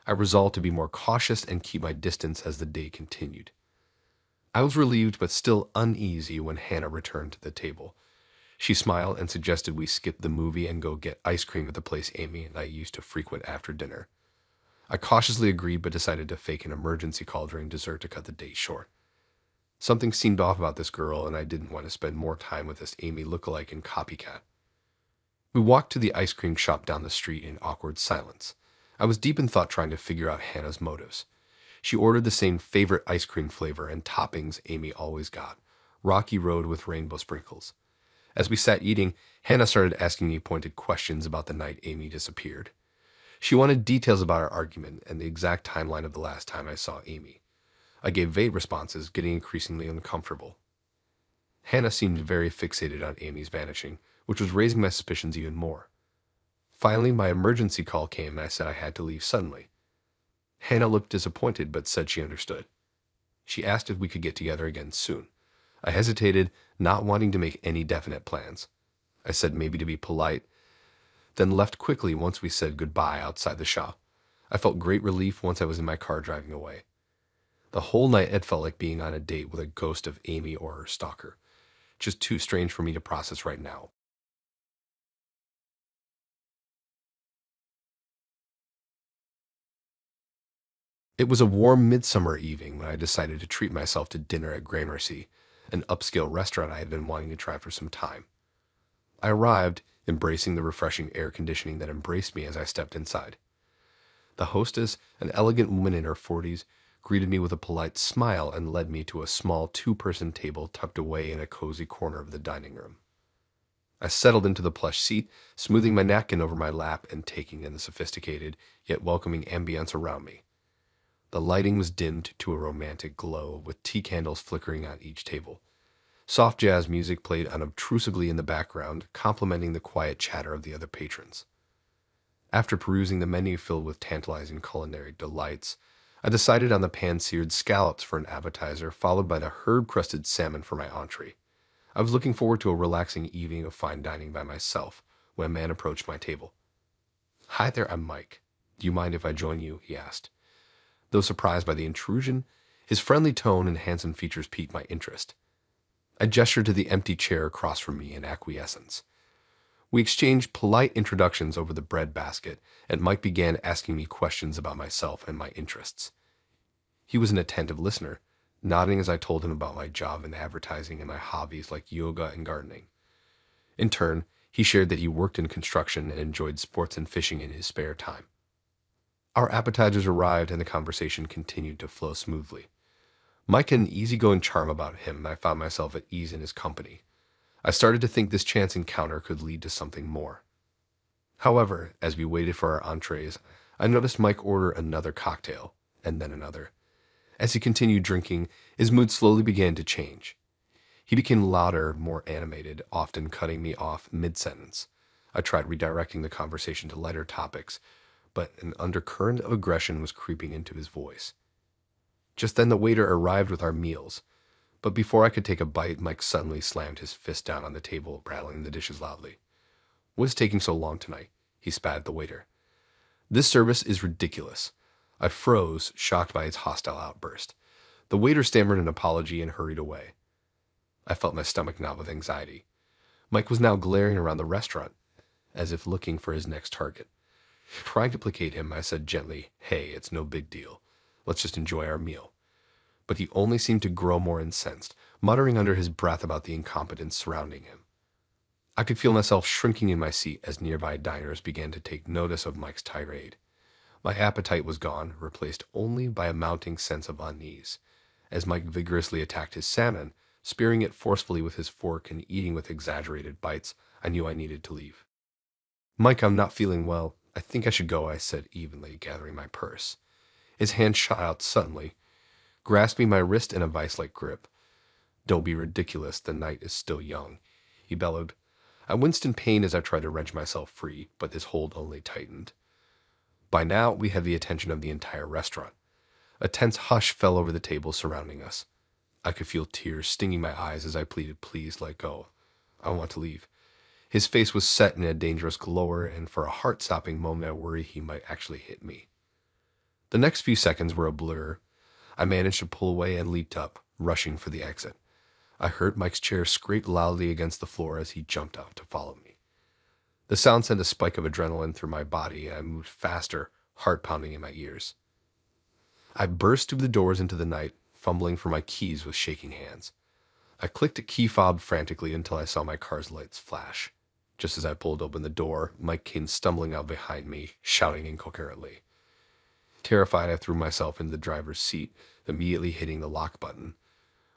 I resolved to be more cautious and keep my distance as the day continued. I was relieved but still uneasy when Hannah returned to the table. She smiled and suggested we skip the movie and go get ice cream at the place Amy and I used to frequent after dinner. I cautiously agreed but decided to fake an emergency call during dessert to cut the date short. Something seemed off about this girl and I didn't want to spend more time with this Amy lookalike and copycat. We walked to the ice cream shop down the street in awkward silence. I was deep in thought trying to figure out Hannah's motives. She ordered the same favorite ice cream flavor and toppings Amy always got, Rocky Road with rainbow sprinkles. As we sat eating, Hannah started asking me pointed questions about the night Amy disappeared. She wanted details about our argument and the exact timeline of the last time I saw Amy. I gave vague responses, getting increasingly uncomfortable. Hannah seemed very fixated on Amy's vanishing, which was raising my suspicions even more. Finally, my emergency call came and I said I had to leave suddenly. Hannah looked disappointed but said she understood. She asked if we could get together again soon. I hesitated, not wanting to make any definite plans. I said maybe to be polite, then left quickly once we said goodbye outside the shop. I felt great relief once I was in my car driving away. The whole night it felt like being on a date with a ghost of Amy or her stalker. Just too strange for me to process right now. It was a warm midsummer evening when I decided to treat myself to dinner at Gramercy, an upscale restaurant I had been wanting to try for some time. I arrived, embracing the refreshing air conditioning that embraced me as I stepped inside. The hostess, an elegant woman in her 40s, greeted me with a polite smile and led me to a small two-person table tucked away in a cozy corner of the dining room. I settled into the plush seat, smoothing my napkin over my lap and taking in the sophisticated, yet welcoming ambience around me. The lighting was dimmed to a romantic glow, with tea candles flickering on each table. Soft jazz music played unobtrusively in the background, complementing the quiet chatter of the other patrons. After perusing the menu filled with tantalizing culinary delights, I decided on the pan-seared scallops for an appetizer, followed by the herb-crusted salmon for my entree. I was looking forward to a relaxing evening of fine dining by myself when a man approached my table. "Hi there, I'm Mike. Do you mind if I join you?" he asked. Though surprised by the intrusion, his friendly tone and handsome features piqued my interest. I gestured to the empty chair across from me in acquiescence. We exchanged polite introductions over the bread basket, and Mike began asking me questions about myself and my interests. He was an attentive listener, nodding as I told him about my job in advertising and my hobbies like yoga and gardening. In turn, he shared that he worked in construction and enjoyed sports and fishing in his spare time. Our appetizers arrived and the conversation continued to flow smoothly. Mike had an easygoing charm about him, and I found myself at ease in his company. I started to think this chance encounter could lead to something more. However, as we waited for our entrees, I noticed Mike order another cocktail, and then another. As he continued drinking, his mood slowly began to change. He became louder, more animated, often cutting me off mid-sentence. I tried redirecting the conversation to lighter topics, but an undercurrent of aggression was creeping into his voice. Just then the waiter arrived with our meals, but before I could take a bite, Mike suddenly slammed his fist down on the table, rattling the dishes loudly. "What is taking so long tonight?" he spat at the waiter. "This service is ridiculous." I froze, shocked by his hostile outburst. The waiter stammered an apology and hurried away. I felt my stomach knot with anxiety. Mike was now glaring around the restaurant, as if looking for his next target. Trying to placate him, I said gently, "Hey, it's no big deal. Let's just enjoy our meal." But he only seemed to grow more incensed, muttering under his breath about the incompetence surrounding him. I could feel myself shrinking in my seat as nearby diners began to take notice of Mike's tirade. My appetite was gone, replaced only by a mounting sense of unease. As Mike vigorously attacked his salmon, spearing it forcefully with his fork and eating with exaggerated bites, I knew I needed to leave. "Mike, I'm not feeling well. I think I should go," I said evenly, gathering my purse. His hand shot out suddenly, grasping my wrist in a vice-like grip. "Don't be ridiculous, the night is still young," he bellowed. I winced in pain as I tried to wrench myself free, but his hold only tightened. By now, we had the attention of the entire restaurant. A tense hush fell over the tables surrounding us. I could feel tears stinging my eyes as I pleaded, "Please let go. I want to leave." His face was set in a dangerous glower, and for a heart-stopping moment I worried he might actually hit me. The next few seconds were a blur. I managed to pull away and leaped up, rushing for the exit. I heard Mike's chair scrape loudly against the floor as he jumped out to follow me. The sound sent a spike of adrenaline through my body, and I moved faster, heart pounding in my ears. I burst through the doors into the night, fumbling for my keys with shaking hands. I clicked a key fob frantically until I saw my car's lights flash. Just as I pulled open the door, Mike came stumbling out behind me, shouting incoherently. Terrified, I threw myself into the driver's seat, immediately hitting the lock button.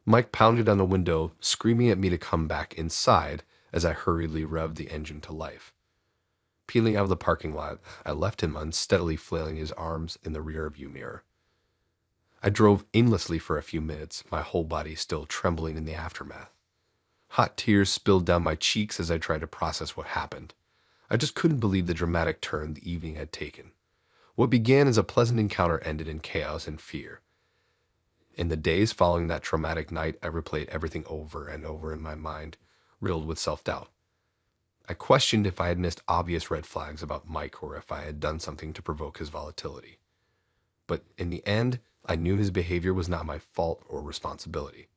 Mike pounded on the window, screaming at me to come back inside as I hurriedly revved the engine to life. Peeling out of the parking lot, I left him unsteadily flailing his arms in the rearview mirror. I drove aimlessly for a few minutes, my whole body still trembling in the aftermath. Hot tears spilled down my cheeks as I tried to process what happened. I just couldn't believe the dramatic turn the evening had taken. What began as a pleasant encounter ended in chaos and fear. In the days following that traumatic night, I replayed everything over and over in my mind, riddled with self-doubt. I questioned if I had missed obvious red flags about Mike or if I had done something to provoke his volatility. But in the end, I knew his behavior was not my fault or responsibility.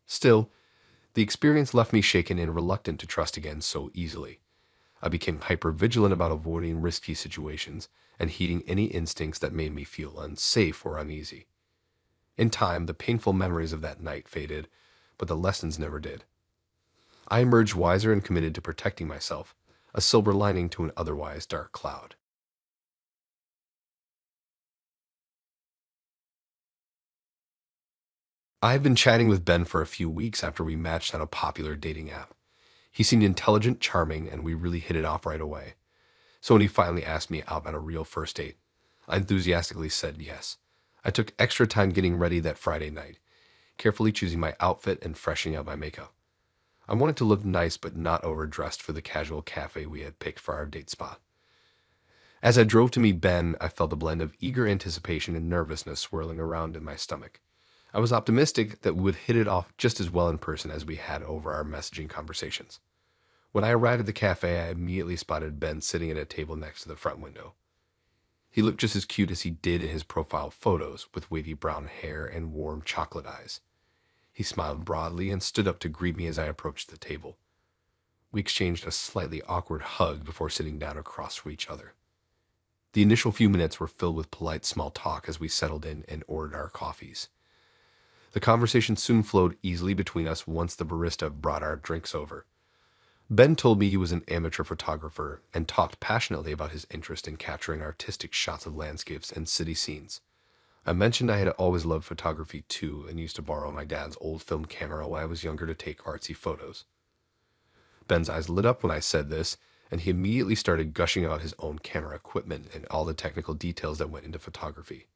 Still, the experience left me shaken and reluctant to trust again so easily. I became hyper-vigilant about avoiding risky situations, and heeding any instincts that made me feel unsafe or uneasy. In time, the painful memories of that night faded, but the lessons never did. I emerged wiser and committed to protecting myself, a silver lining to an otherwise dark cloud. I had been chatting with Ben for a few weeks after we matched on a popular dating app. He seemed intelligent, charming, and we really hit it off right away. So when he finally asked me out on a real first date, I enthusiastically said yes. I took extra time getting ready that Friday night, carefully choosing my outfit and freshening up my makeup. I wanted to look nice but not overdressed for the casual cafe we had picked for our date spot. As I drove to meet Ben, I felt a blend of eager anticipation and nervousness swirling around in my stomach. I was optimistic that we would hit it off just as well in person as we had over our messaging conversations. When I arrived at the cafe, I immediately spotted Ben sitting at a table next to the front window. He looked just as cute as he did in his profile photos, with wavy brown hair and warm chocolate eyes. He smiled broadly and stood up to greet me as I approached the table. We exchanged a slightly awkward hug before sitting down across from each other. The initial few minutes were filled with polite small talk as we settled in and ordered our coffees. The conversation soon flowed easily between us once the barista brought our drinks over. Ben told me he was an amateur photographer and talked passionately about his interest in capturing artistic shots of landscapes and city scenes. I mentioned I had always loved photography too and used to borrow my dad's old film camera when I was younger to take artsy photos. Ben's eyes lit up when I said this, and he immediately started gushing about his own camera equipment and all the technical details that went into photography.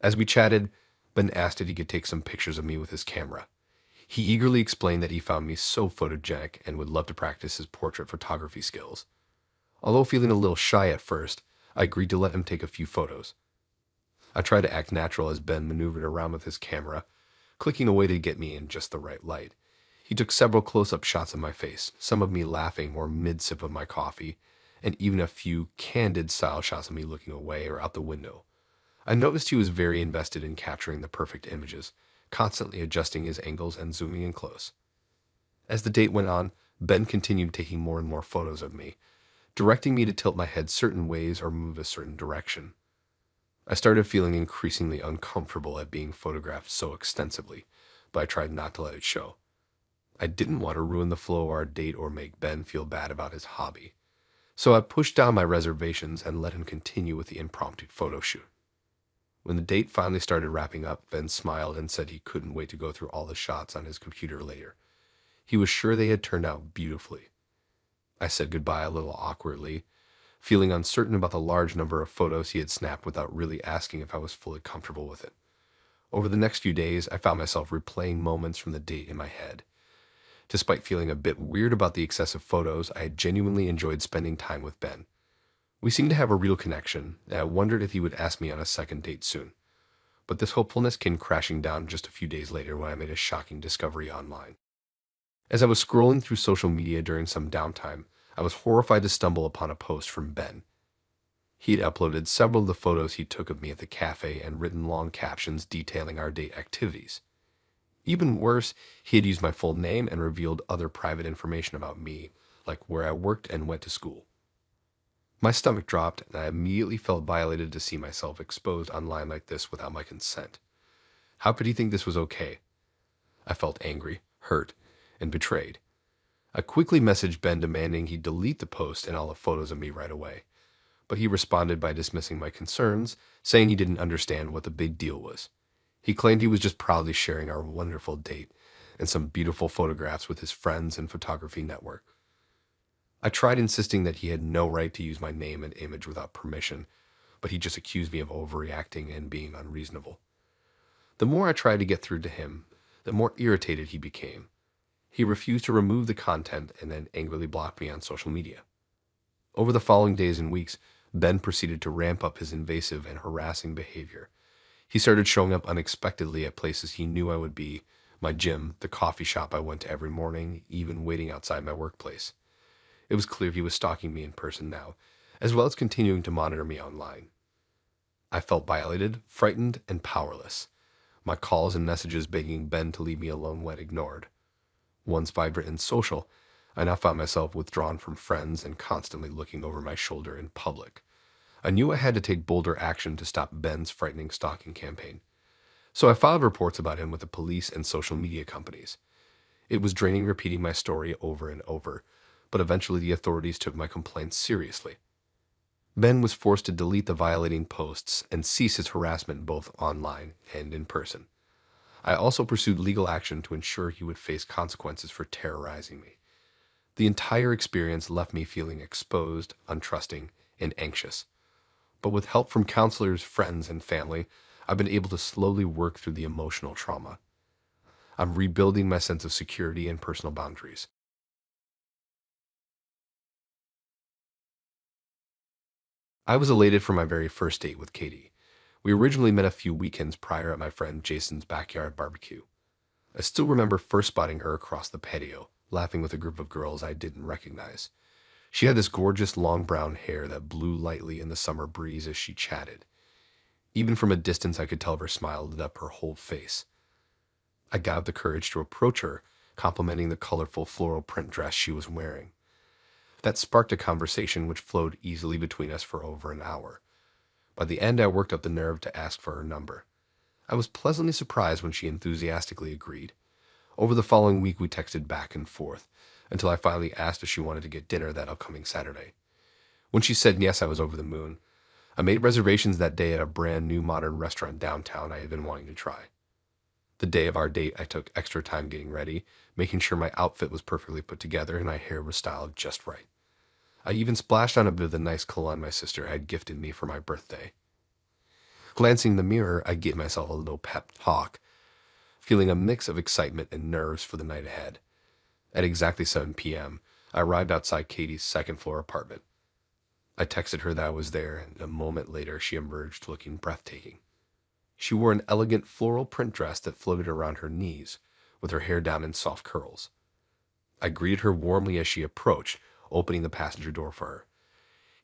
As we chatted, Ben asked if he could take some pictures of me with his camera. He eagerly explained that he found me so photogenic and would love to practice his portrait photography skills. Although feeling a little shy at first, I agreed to let him take a few photos. I tried to act natural as Ben maneuvered around with his camera, clicking away to get me in just the right light. He took several close-up shots of my face, some of me laughing or mid-sip of my coffee, and even a few candid style shots of me looking away or out the window. I noticed he was very invested in capturing the perfect images, constantly adjusting his angles and zooming in close. As the date went on, Ben continued taking more and more photos of me, directing me to tilt my head certain ways or move a certain direction. I started feeling increasingly uncomfortable at being photographed so extensively, but I tried not to let it show. I didn't want to ruin the flow of our date or make Ben feel bad about his hobby, so I pushed down my reservations and let him continue with the impromptu photo shoot. When the date finally started wrapping up, Ben smiled and said he couldn't wait to go through all the shots on his computer later. He was sure they had turned out beautifully. I said goodbye a little awkwardly, feeling uncertain about the large number of photos he had snapped without really asking if I was fully comfortable with it. Over the next few days, I found myself replaying moments from the date in my head. Despite feeling a bit weird about the excessive photos, I had genuinely enjoyed spending time with Ben. We seemed to have a real connection, and I wondered if he would ask me on a second date soon. But this hopefulness came crashing down just a few days later when I made a shocking discovery online. As I was scrolling through social media during some downtime, I was horrified to stumble upon a post from Ben. He had uploaded several of the photos he took of me at the cafe and written long captions detailing our date activities. Even worse, he had used my full name and revealed other private information about me, like where I worked and went to school. My stomach dropped, and I immediately felt violated to see myself exposed online like this without my consent. How could he think this was okay? I felt angry, hurt, and betrayed. I quickly messaged Ben demanding he delete the post and all the photos of me right away, but he responded by dismissing my concerns, saying he didn't understand what the big deal was. He claimed he was just proudly sharing our wonderful date and some beautiful photographs with his friends and photography network. I tried insisting that he had no right to use my name and image without permission, but he just accused me of overreacting and being unreasonable. The more I tried to get through to him, the more irritated he became. He refused to remove the content and then angrily blocked me on social media. Over the following days and weeks, Ben proceeded to ramp up his invasive and harassing behavior. He started showing up unexpectedly at places he knew I would be, my gym, the coffee shop I went to every morning, even waiting outside my workplace. It was clear he was stalking me in person now, as well as continuing to monitor me online. I felt violated, frightened, and powerless. My calls and messages begging Ben to leave me alone went ignored. Once vibrant and social, I now found myself withdrawn from friends and constantly looking over my shoulder in public. I knew I had to take bolder action to stop Ben's frightening stalking campaign. So I filed reports about him with the police and social media companies. It was draining repeating my story over and over, but eventually the authorities took my complaints seriously. Ben was forced to delete the violating posts and cease his harassment both online and in person. I also pursued legal action to ensure he would face consequences for terrorizing me. The entire experience left me feeling exposed, untrusting, and anxious. But with help from counselors, friends, and family, I've been able to slowly work through the emotional trauma. I'm rebuilding my sense of security and personal boundaries. I was elated for my very first date with Katie. We originally met a few weekends prior at my friend Jason's backyard barbecue. I still remember first spotting her across the patio, laughing with a group of girls I didn't recognize. She had this gorgeous long brown hair that blew lightly in the summer breeze as she chatted. Even from a distance, I could tell her smile lit up her whole face. I got the courage to approach her, complimenting the colorful floral print dress she was wearing. That sparked a conversation which flowed easily between us for over an hour. By the end, I worked up the nerve to ask for her number. I was pleasantly surprised when she enthusiastically agreed. Over the following week, we texted back and forth, until I finally asked if she wanted to get dinner that upcoming Saturday. When she said yes, I was over the moon. I made reservations that day at a brand new modern restaurant downtown I had been wanting to try. The day of our date, I took extra time getting ready, making sure my outfit was perfectly put together and my hair was styled just right. I even splashed on a bit of the nice cologne my sister had gifted me for my birthday. Glancing in the mirror, I gave myself a little pep talk, feeling a mix of excitement and nerves for the night ahead. At exactly 7 p.m., I arrived outside Katie's second floor apartment. I texted her that I was there, and a moment later she emerged looking breathtaking. She wore an elegant floral print dress that floated around her knees, with her hair down in soft curls. I greeted her warmly as she approached, opening the passenger door for her.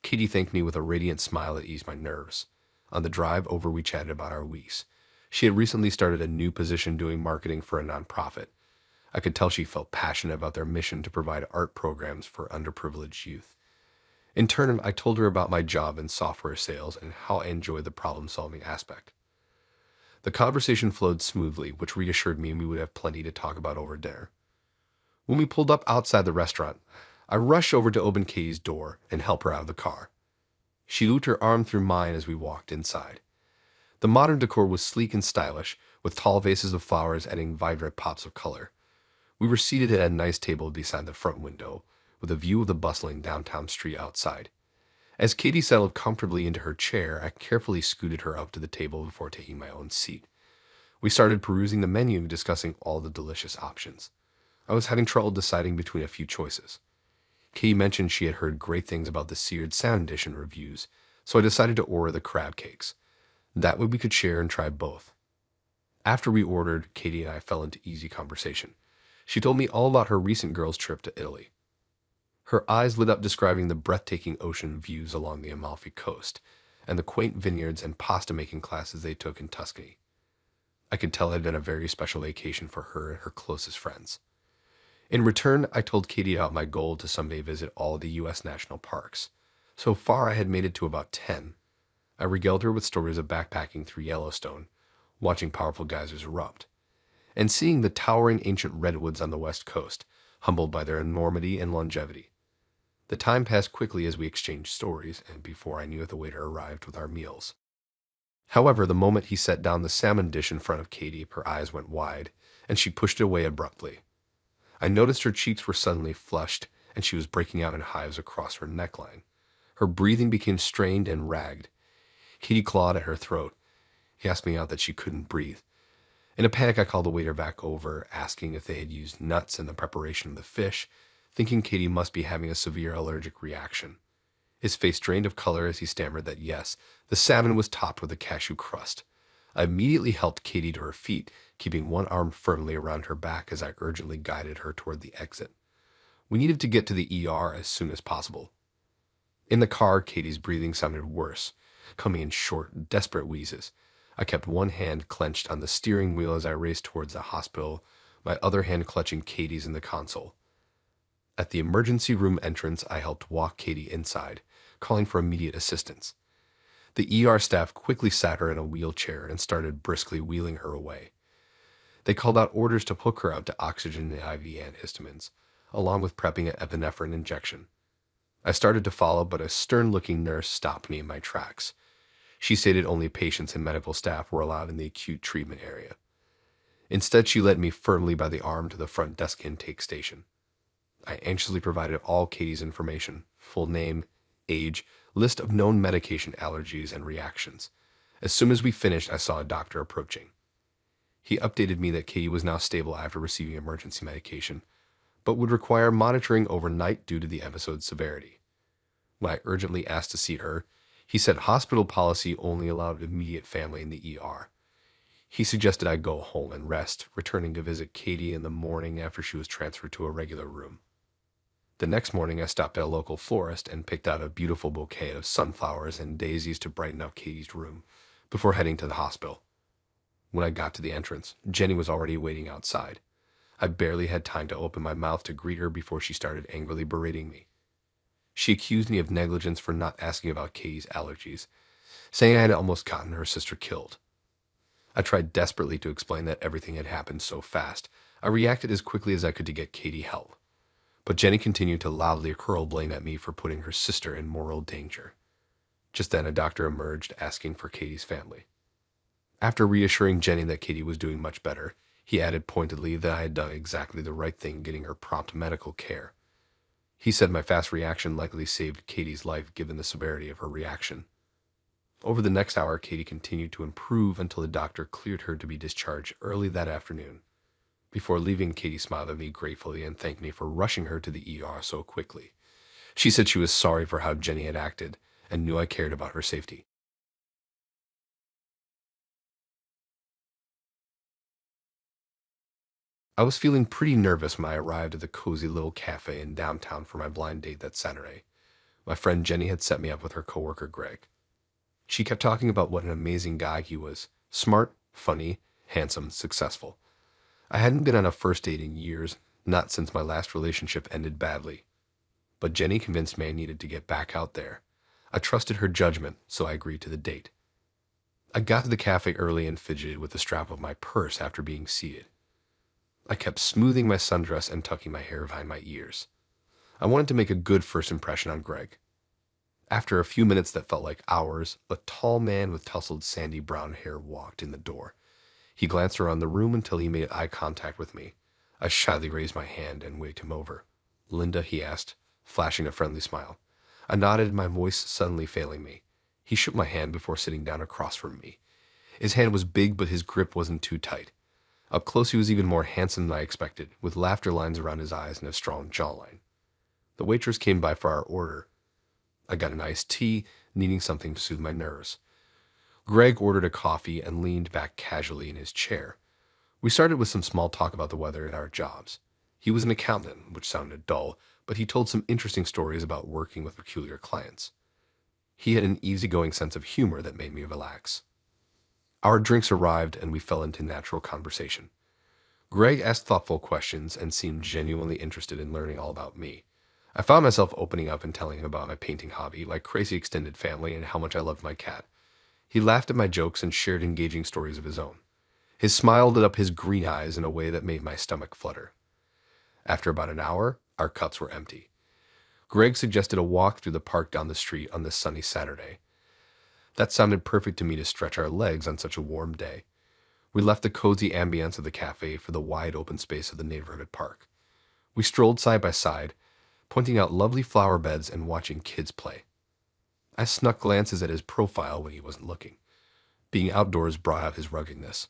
Katie thanked me with a radiant smile that eased my nerves. On the drive over, we chatted about our weeks. She had recently started a new position doing marketing for a nonprofit. I could tell she felt passionate about their mission to provide art programs for underprivileged youth. In turn, I told her about my job in software sales and how I enjoyed the problem-solving aspect. The conversation flowed smoothly, which reassured me we would have plenty to talk about over dinner. When we pulled up outside the restaurant, I rushed over to open Katie's door and help her out of the car. She looped her arm through mine as we walked inside. The modern decor was sleek and stylish, with tall vases of flowers adding vibrant pops of color. We were seated at a nice table beside the front window, with a view of the bustling downtown street outside. As Katie settled comfortably into her chair, I carefully scooted her up to the table before taking my own seat. We started perusing the menu, discussing all the delicious options. I was having trouble deciding between a few choices. Katie mentioned she had heard great things about the seared salmon dish in reviews, so I decided to order the crab cakes. That way we could share and try both. After we ordered, Katie and I fell into easy conversation. She told me all about her recent girls' trip to Italy. Her eyes lit up describing the breathtaking ocean views along the Amalfi Coast and the quaint vineyards and pasta-making classes they took in Tuscany. I could tell it had been a very special vacation for her and her closest friends. In return, I told Katie about my goal to someday visit all the U.S. national parks. So far, I had made it to about 10. I regaled her with stories of backpacking through Yellowstone, watching powerful geysers erupt, and seeing the towering ancient redwoods on the west coast, humbled by their enormity and longevity. The time passed quickly as we exchanged stories, and before I knew it, the waiter arrived with our meals. However, the moment he set down the salmon dish in front of Katie, her eyes went wide, and she pushed it away abruptly. I noticed her cheeks were suddenly flushed, and she was breaking out in hives across her neckline. Her breathing became strained and ragged. Katie clawed at her throat, gasping out that she couldn't breathe. In a panic, I called the waiter back over, asking if they had used nuts in the preparation of the fish, thinking Katie must be having a severe allergic reaction. His face drained of color as he stammered that yes, the salmon was topped with a cashew crust. I immediately helped Katie to her feet, keeping one arm firmly around her back as I urgently guided her toward the exit. We needed to get to the ER as soon as possible. In the car, Katie's breathing sounded worse, coming in short, desperate wheezes. I kept one hand clenched on the steering wheel as I raced towards the hospital, my other hand clutching Katie's in the console. At the emergency room entrance, I helped walk Katie inside, calling for immediate assistance. The ER staff quickly sat her in a wheelchair and started briskly wheeling her away. They called out orders to hook her up to oxygen and IV antihistamines, along with prepping an epinephrine injection. I started to follow, but a stern-looking nurse stopped me in my tracks. She stated only patients and medical staff were allowed in the acute treatment area. Instead, she led me firmly by the arm to the front desk intake station. I anxiously provided all Katie's information, full name, age, list of known medication allergies and reactions. As soon as we finished, I saw a doctor approaching. He updated me that Katie was now stable after receiving emergency medication, but would require monitoring overnight due to the episode's severity. When I urgently asked to see her, he said hospital policy only allowed immediate family in the ER. He suggested I go home and rest, returning to visit Katie in the morning after she was transferred to a regular room. The next morning, I stopped at a local florist and picked out a beautiful bouquet of sunflowers and daisies to brighten up Katie's room before heading to the hospital. When I got to the entrance, Jenny was already waiting outside. I barely had time to open my mouth to greet her before she started angrily berating me. She accused me of negligence for not asking about Katie's allergies, saying I had almost gotten her sister killed. I tried desperately to explain that everything had happened so fast. I reacted as quickly as I could to get Katie help. But Jenny continued to loudly hurl blame at me for putting her sister in moral danger. Just then, a doctor emerged asking for Katie's family. After reassuring Jenny that Katie was doing much better, he added pointedly that I had done exactly the right thing getting her prompt medical care. He said my fast reaction likely saved Katie's life given the severity of her reaction. Over the next hour, Katie continued to improve until the doctor cleared her to be discharged early that afternoon. Before leaving, Katie smiled at me gratefully and thanked me for rushing her to the ER so quickly. She said she was sorry for how Jenny had acted and knew I cared about her safety. I was feeling pretty nervous when I arrived at the cozy little cafe in downtown for my blind date that Saturday. My friend Jenny had set me up with her coworker Greg. She kept talking about what an amazing guy he was. Smart, funny, handsome, successful. I hadn't been on a first date in years, not since my last relationship ended badly. But Jenny convinced me I needed to get back out there. I trusted her judgment, so I agreed to the date. I got to the cafe early and fidgeted with the strap of my purse after being seated. I kept smoothing my sundress and tucking my hair behind my ears. I wanted to make a good first impression on Greg. After a few minutes that felt like hours, a tall man with tousled sandy brown hair walked in the door. He glanced around the room until he made eye contact with me. I shyly raised my hand and waved him over. "Linda?" he asked, flashing a friendly smile. I nodded, my voice suddenly failing me. He shook my hand before sitting down across from me. His hand was big, but his grip wasn't too tight. Up close, he was even more handsome than I expected, with laughter lines around his eyes and a strong jawline. The waitress came by for our order. I got an iced tea, needing something to soothe my nerves. Greg ordered a coffee and leaned back casually in his chair. We started with some small talk about the weather and our jobs. He was an accountant, which sounded dull, but he told some interesting stories about working with peculiar clients. He had an easygoing sense of humor that made me relax. Our drinks arrived and we fell into natural conversation. Greg asked thoughtful questions and seemed genuinely interested in learning all about me. I found myself opening up and telling him about my painting hobby, my crazy extended family, and how much I loved my cat. He laughed at my jokes and shared engaging stories of his own. His smile lit up his green eyes in a way that made my stomach flutter. After about an hour, our cups were empty. Greg suggested a walk through the park down the street on this sunny Saturday. That sounded perfect to me to stretch our legs on such a warm day. We left the cozy ambience of the cafe for the wide open space of the neighborhood park. We strolled side by side, pointing out lovely flower beds and watching kids play. I snuck glances at his profile when he wasn't looking. Being outdoors brought out his ruggedness.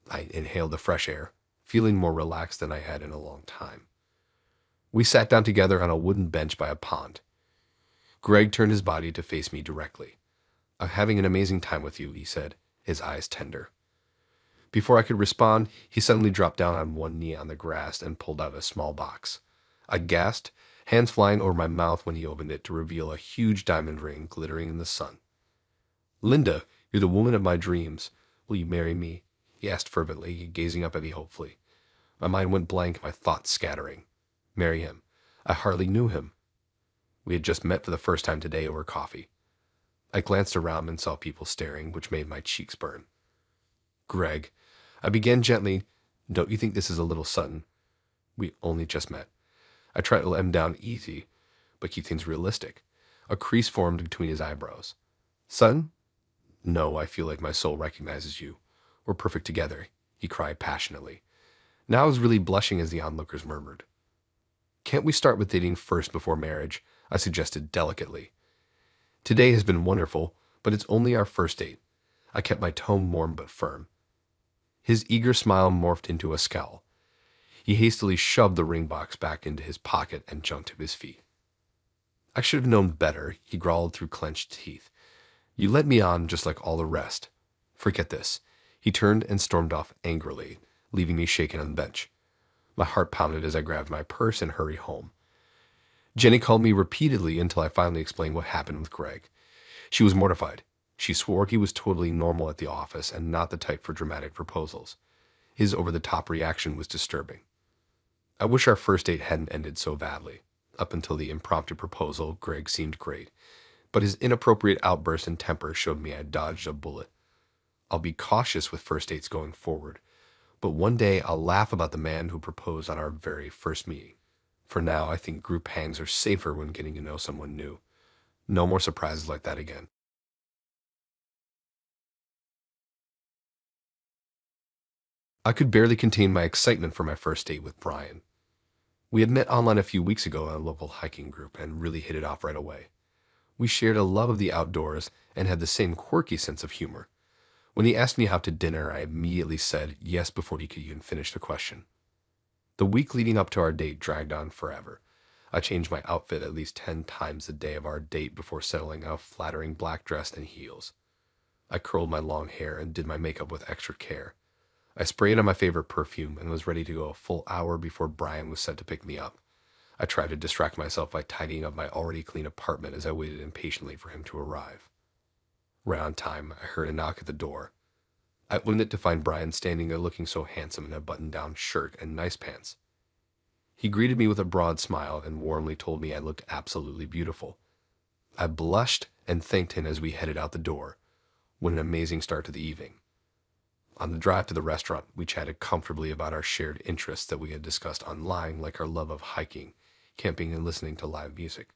I inhaled the fresh air, feeling more relaxed than I had in a long time. We sat down together on a wooden bench by a pond. Greg turned his body to face me directly. "I'm having an amazing time with you," he said, his eyes tender. Before I could respond, he suddenly dropped down on one knee on the grass and pulled out a small box. I gasped, hands flying over my mouth when he opened it to reveal a huge diamond ring glittering in the sun. "Linda, you're the woman of my dreams. Will you marry me?" he asked fervently, gazing up at me hopefully. My mind went blank, my thoughts scattering. Marry him? I hardly knew him. We had just met for the first time today over coffee. I glanced around and saw people staring, which made my cheeks burn. Greg, I began gently, don't you think this is a little sudden? We only just met. I tried to let him down easy, but keep things realistic. A crease formed between his eyebrows. Sudden? No, I feel like my soul recognizes you. We're perfect together, he cried passionately. Now I was really blushing as the onlookers murmured. Can't we start with dating first before marriage? I suggested delicately. Today has been wonderful, but it's only our first date. I kept my tone warm but firm. His eager smile morphed into a scowl. He hastily shoved the ring box back into his pocket and jumped to his feet. I should have known better, he growled through clenched teeth. You led me on just like all the rest. Forget this. He turned and stormed off angrily, leaving me shaken on the bench. My heart pounded as I grabbed my purse and hurried home. Jenny called me repeatedly until I finally explained what happened with Greg. She was mortified. She swore he was totally normal at the office and not the type for dramatic proposals. His over-the-top reaction was disturbing. I wish our first date hadn't ended so badly. Up until the impromptu proposal, Greg seemed great, but his inappropriate outburst and temper showed me I dodged a bullet. I'll be cautious with first dates going forward, but one day I'll laugh about the man who proposed on our very first meeting. For now, I think group hangs are safer when getting to know someone new. No more surprises like that again. I could barely contain my excitement for my first date with Brian. We had met online a few weeks ago in a local hiking group and really hit it off right away. We shared a love of the outdoors and had the same quirky sense of humor. When he asked me out to dinner, I immediately said yes before he could even finish the question. The week leading up to our date dragged on forever. I changed my outfit at least 10 times the day of our date before settling on a flattering black dress and heels. I curled my long hair and did my makeup with extra care. I sprayed on my favorite perfume and was ready to go a full hour before Brian was set to pick me up. I tried to distract myself by tidying up my already clean apartment as I waited impatiently for him to arrive. Right on time, I heard a knock at the door. I opened it to find Brian standing there looking so handsome in a button-down shirt and nice pants. He greeted me with a broad smile and warmly told me I looked absolutely beautiful. I blushed and thanked him as we headed out the door. What an amazing start to the evening. On the drive to the restaurant, we chatted comfortably about our shared interests that we had discussed online, like our love of hiking, camping, and listening to live music.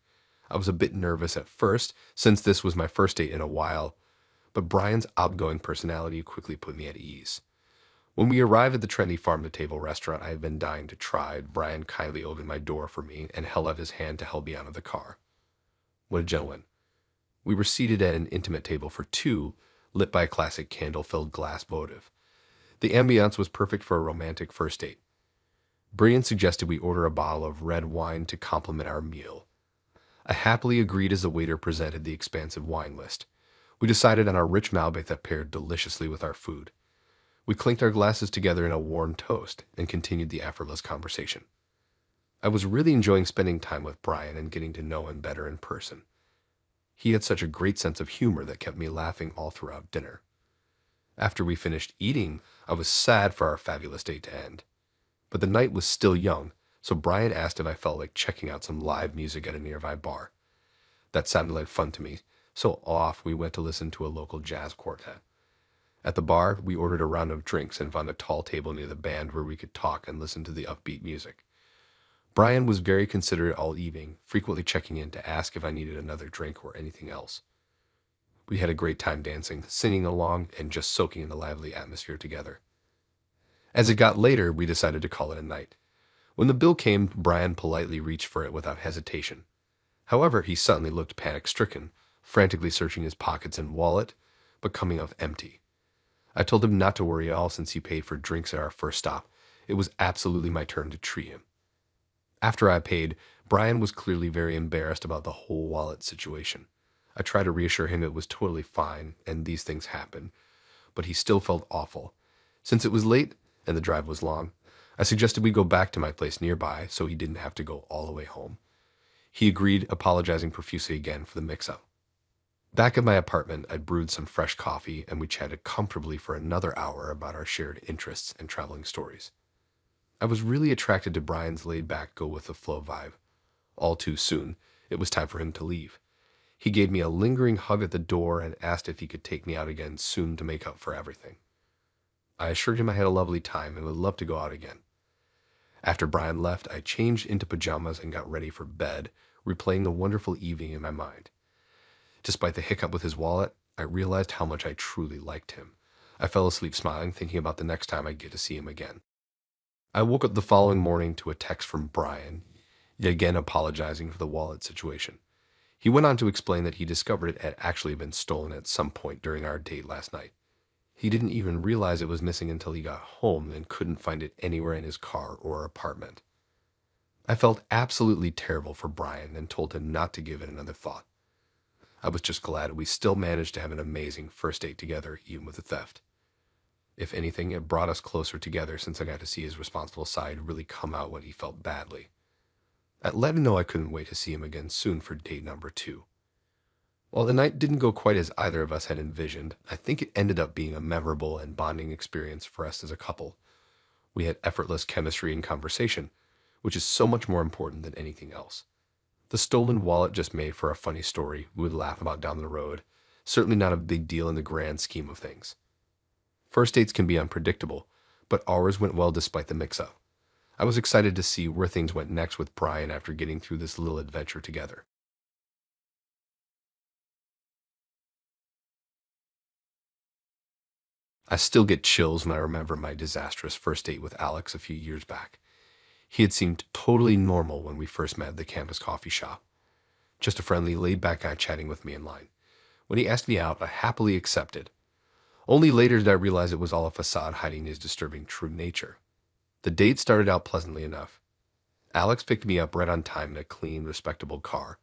I was a bit nervous at first, since this was my first date in a while, but Brian's outgoing personality quickly put me at ease. When we arrived at the trendy farm-to-table restaurant I had been dying to try, Brian kindly opened my door for me and held out his hand to help me out of the car. What a gentleman. We were seated at an intimate table for two, lit by a classic candle-filled glass votive. The ambiance was perfect for a romantic first date. Brian suggested we order a bottle of red wine to complement our meal. I happily agreed as the waiter presented the expansive wine list. We decided on a rich Malbec that paired deliciously with our food. We clinked our glasses together in a warm toast and continued the effortless conversation. I was really enjoying spending time with Brian and getting to know him better in person. He had such a great sense of humor that kept me laughing all throughout dinner. After we finished eating, I was sad for our fabulous date to end. But the night was still young, so Brian asked if I felt like checking out some live music at a nearby bar. That sounded like fun to me, so off we went to listen to a local jazz quartet. At the bar, we ordered a round of drinks and found a tall table near the band where we could talk and listen to the upbeat music. Brian was very considerate all evening, frequently checking in to ask if I needed another drink or anything else. We had a great time dancing, singing along, and just soaking in the lively atmosphere together. As it got later, we decided to call it a night. When the bill came, Brian politely reached for it without hesitation. However, he suddenly looked panic-stricken, frantically searching his pockets and wallet, but coming up empty. I told him not to worry at all since he paid for drinks at our first stop. It was absolutely my turn to treat him. After I paid, Brian was clearly very embarrassed about the whole wallet situation. I tried to reassure him it was totally fine and these things happen, but he still felt awful. Since it was late and the drive was long, I suggested we go back to my place nearby so he didn't have to go all the way home. He agreed, apologizing profusely again for the mix-up. Back at my apartment, I brewed some fresh coffee and we chatted comfortably for another hour about our shared interests and traveling stories. I was really attracted to Brian's laid-back, go-with-the-flow vibe. All too soon, it was time for him to leave. He gave me a lingering hug at the door and asked if he could take me out again soon to make up for everything. I assured him I had a lovely time and would love to go out again. After Brian left, I changed into pajamas and got ready for bed, replaying the wonderful evening in my mind. Despite the hiccup with his wallet, I realized how much I truly liked him. I fell asleep smiling, thinking about the next time I'd get to see him again. I woke up the following morning to a text from Brian, yet again apologizing for the wallet situation. He went on to explain that he discovered it had actually been stolen at some point during our date last night. He didn't even realize it was missing until he got home and couldn't find it anywhere in his car or apartment. I felt absolutely terrible for Brian and told him not to give it another thought. I was just glad we still managed to have an amazing first date together, even with the theft. If anything, it brought us closer together since I got to see his responsible side really come out when he felt badly. I let him know I couldn't wait to see him again soon for date number 2. While the night didn't go quite as either of us had envisioned, I think it ended up being a memorable and bonding experience for us as a couple. We had effortless chemistry and conversation, which is so much more important than anything else. The stolen wallet just made for a funny story we would laugh about down the road, certainly not a big deal in the grand scheme of things. First dates can be unpredictable, but ours went well despite the mix-up. I was excited to see where things went next with Brian after getting through this little adventure together. I still get chills when I remember my disastrous first date with Alex a few years back. He had seemed totally normal when we first met at the campus coffee shop. Just a friendly, laid-back guy chatting with me in line. When he asked me out, I happily accepted. Only later did I realize it was all a facade hiding his disturbing true nature. The date started out pleasantly enough. Alex picked me up right on time in a clean, respectable car.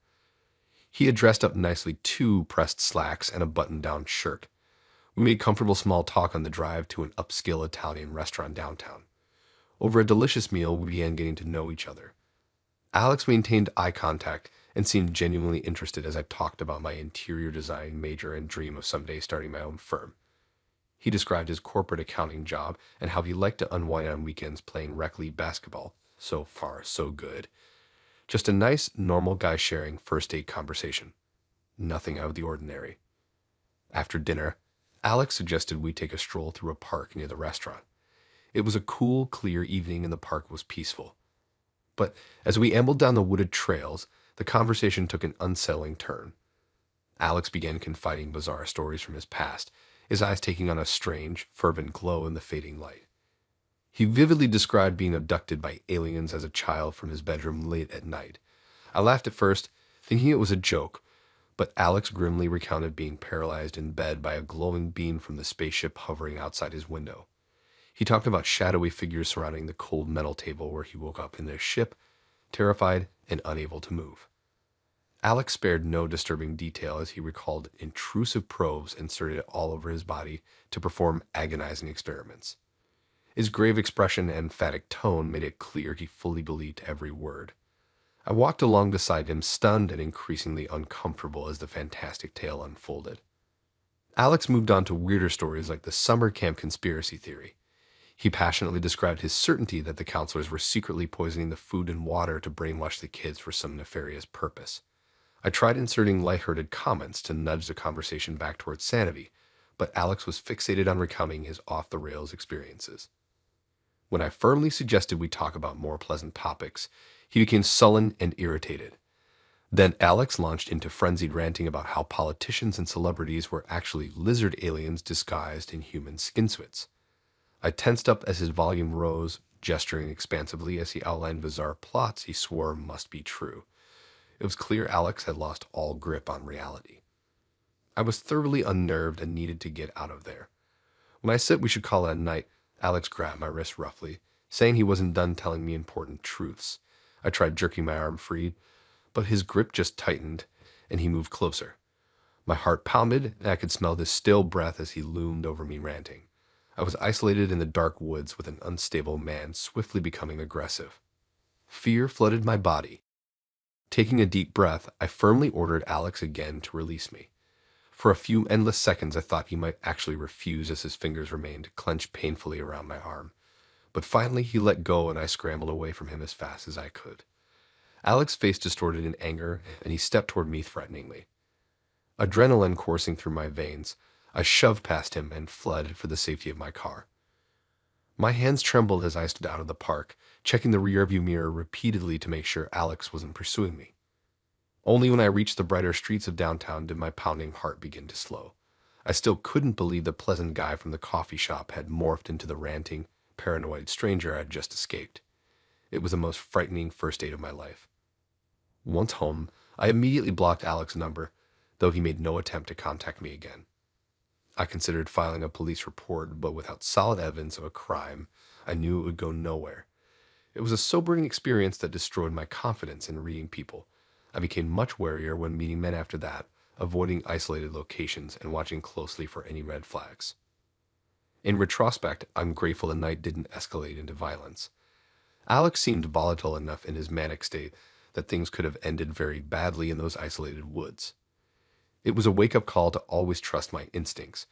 He had dressed up nicely too, pressed slacks and a button-down shirt. We made comfortable small talk on the drive to an upscale Italian restaurant downtown. Over a delicious meal, we began getting to know each other. Alex maintained eye contact and seemed genuinely interested as I talked about my interior design major and dream of someday starting my own firm. He described his corporate accounting job and how he liked to unwind on weekends playing rec league basketball. So far, so good. Just a nice, normal guy sharing first date conversation. Nothing out of the ordinary. After dinner, Alex suggested we take a stroll through a park near the restaurant. It was a cool, clear evening and the park was peaceful. But as we ambled down the wooded trails, the conversation took an unsettling turn. Alex began confiding bizarre stories from his past, his eyes taking on a strange, fervent glow in the fading light. He vividly described being abducted by aliens as a child from his bedroom late at night. I laughed at first, thinking it was a joke, but Alex grimly recounted being paralyzed in bed by a glowing beam from the spaceship hovering outside his window. He talked about shadowy figures surrounding the cold metal table where he woke up in their ship, terrified and unable to move. Alex spared no disturbing detail as he recalled intrusive probes inserted all over his body to perform agonizing experiments. His grave expression and emphatic tone made it clear he fully believed every word. I walked along beside him, stunned and increasingly uncomfortable as the fantastic tale unfolded. Alex moved on to weirder stories like the summer camp conspiracy theory. He passionately described his certainty that the counselors were secretly poisoning the food and water to brainwash the kids for some nefarious purpose. I tried inserting lighthearted comments to nudge the conversation back towards sanity, but Alex was fixated on recounting his off-the-rails experiences. When I firmly suggested we talk about more pleasant topics, he became sullen and irritated. Then Alex launched into frenzied ranting about how politicians and celebrities were actually lizard aliens disguised in human skin suits. I tensed up as his volume rose, gesturing expansively as he outlined bizarre plots he swore must be true. It was clear Alex had lost all grip on reality. I was thoroughly unnerved and needed to get out of there. When I said we should call it a night, Alex grabbed my wrist roughly, saying he wasn't done telling me important truths. I tried jerking my arm free, but his grip just tightened, and he moved closer. My heart pounded, and I could smell his stale breath as he loomed over me ranting. I was isolated in the dark woods with an unstable man swiftly becoming aggressive. Fear flooded my body. Taking a deep breath, I firmly ordered Alex again to release me. For a few endless seconds, I thought he might actually refuse as his fingers remained clenched painfully around my arm. But finally, he let go and I scrambled away from him as fast as I could. Alex's face distorted in anger, and he stepped toward me threateningly. Adrenaline coursing through my veins, I shoved past him and fled for the safety of my car. My hands trembled as I stood out of the park, checking the rearview mirror repeatedly to make sure Alex wasn't pursuing me. Only when I reached the brighter streets of downtown did my pounding heart begin to slow. I still couldn't believe the pleasant guy from the coffee shop had morphed into the ranting, paranoid stranger I had just escaped. It was the most frightening first date of my life. Once home, I immediately blocked Alex's number, though he made no attempt to contact me again. I considered filing a police report, but without solid evidence of a crime, I knew it would go nowhere. It was a sobering experience that destroyed my confidence in reading people. I became much warier when meeting men after that, avoiding isolated locations and watching closely for any red flags. In retrospect, I'm grateful the night didn't escalate into violence. Alex seemed volatile enough in his manic state that things could have ended very badly in those isolated woods. It was a wake-up call to always trust my instincts.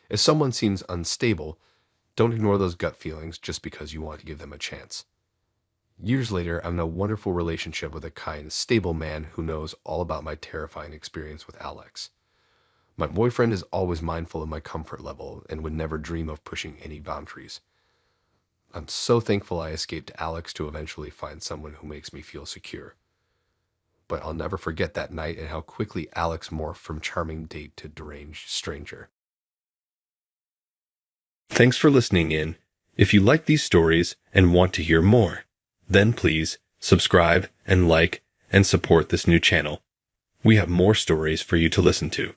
If someone seems unstable, don't ignore those gut feelings just because you want to give them a chance. Years later, I'm in a wonderful relationship with a kind, stable man who knows all about my terrifying experience with Alex. My boyfriend is always mindful of my comfort level and would never dream of pushing any boundaries. I'm so thankful I escaped Alex to eventually find someone who makes me feel secure. But I'll never forget that night and how quickly Alex morphed from charming date to deranged stranger. Thanks for listening in. If you like these stories and want to hear more, then please subscribe and like and support this new channel. We have more stories for you to listen to.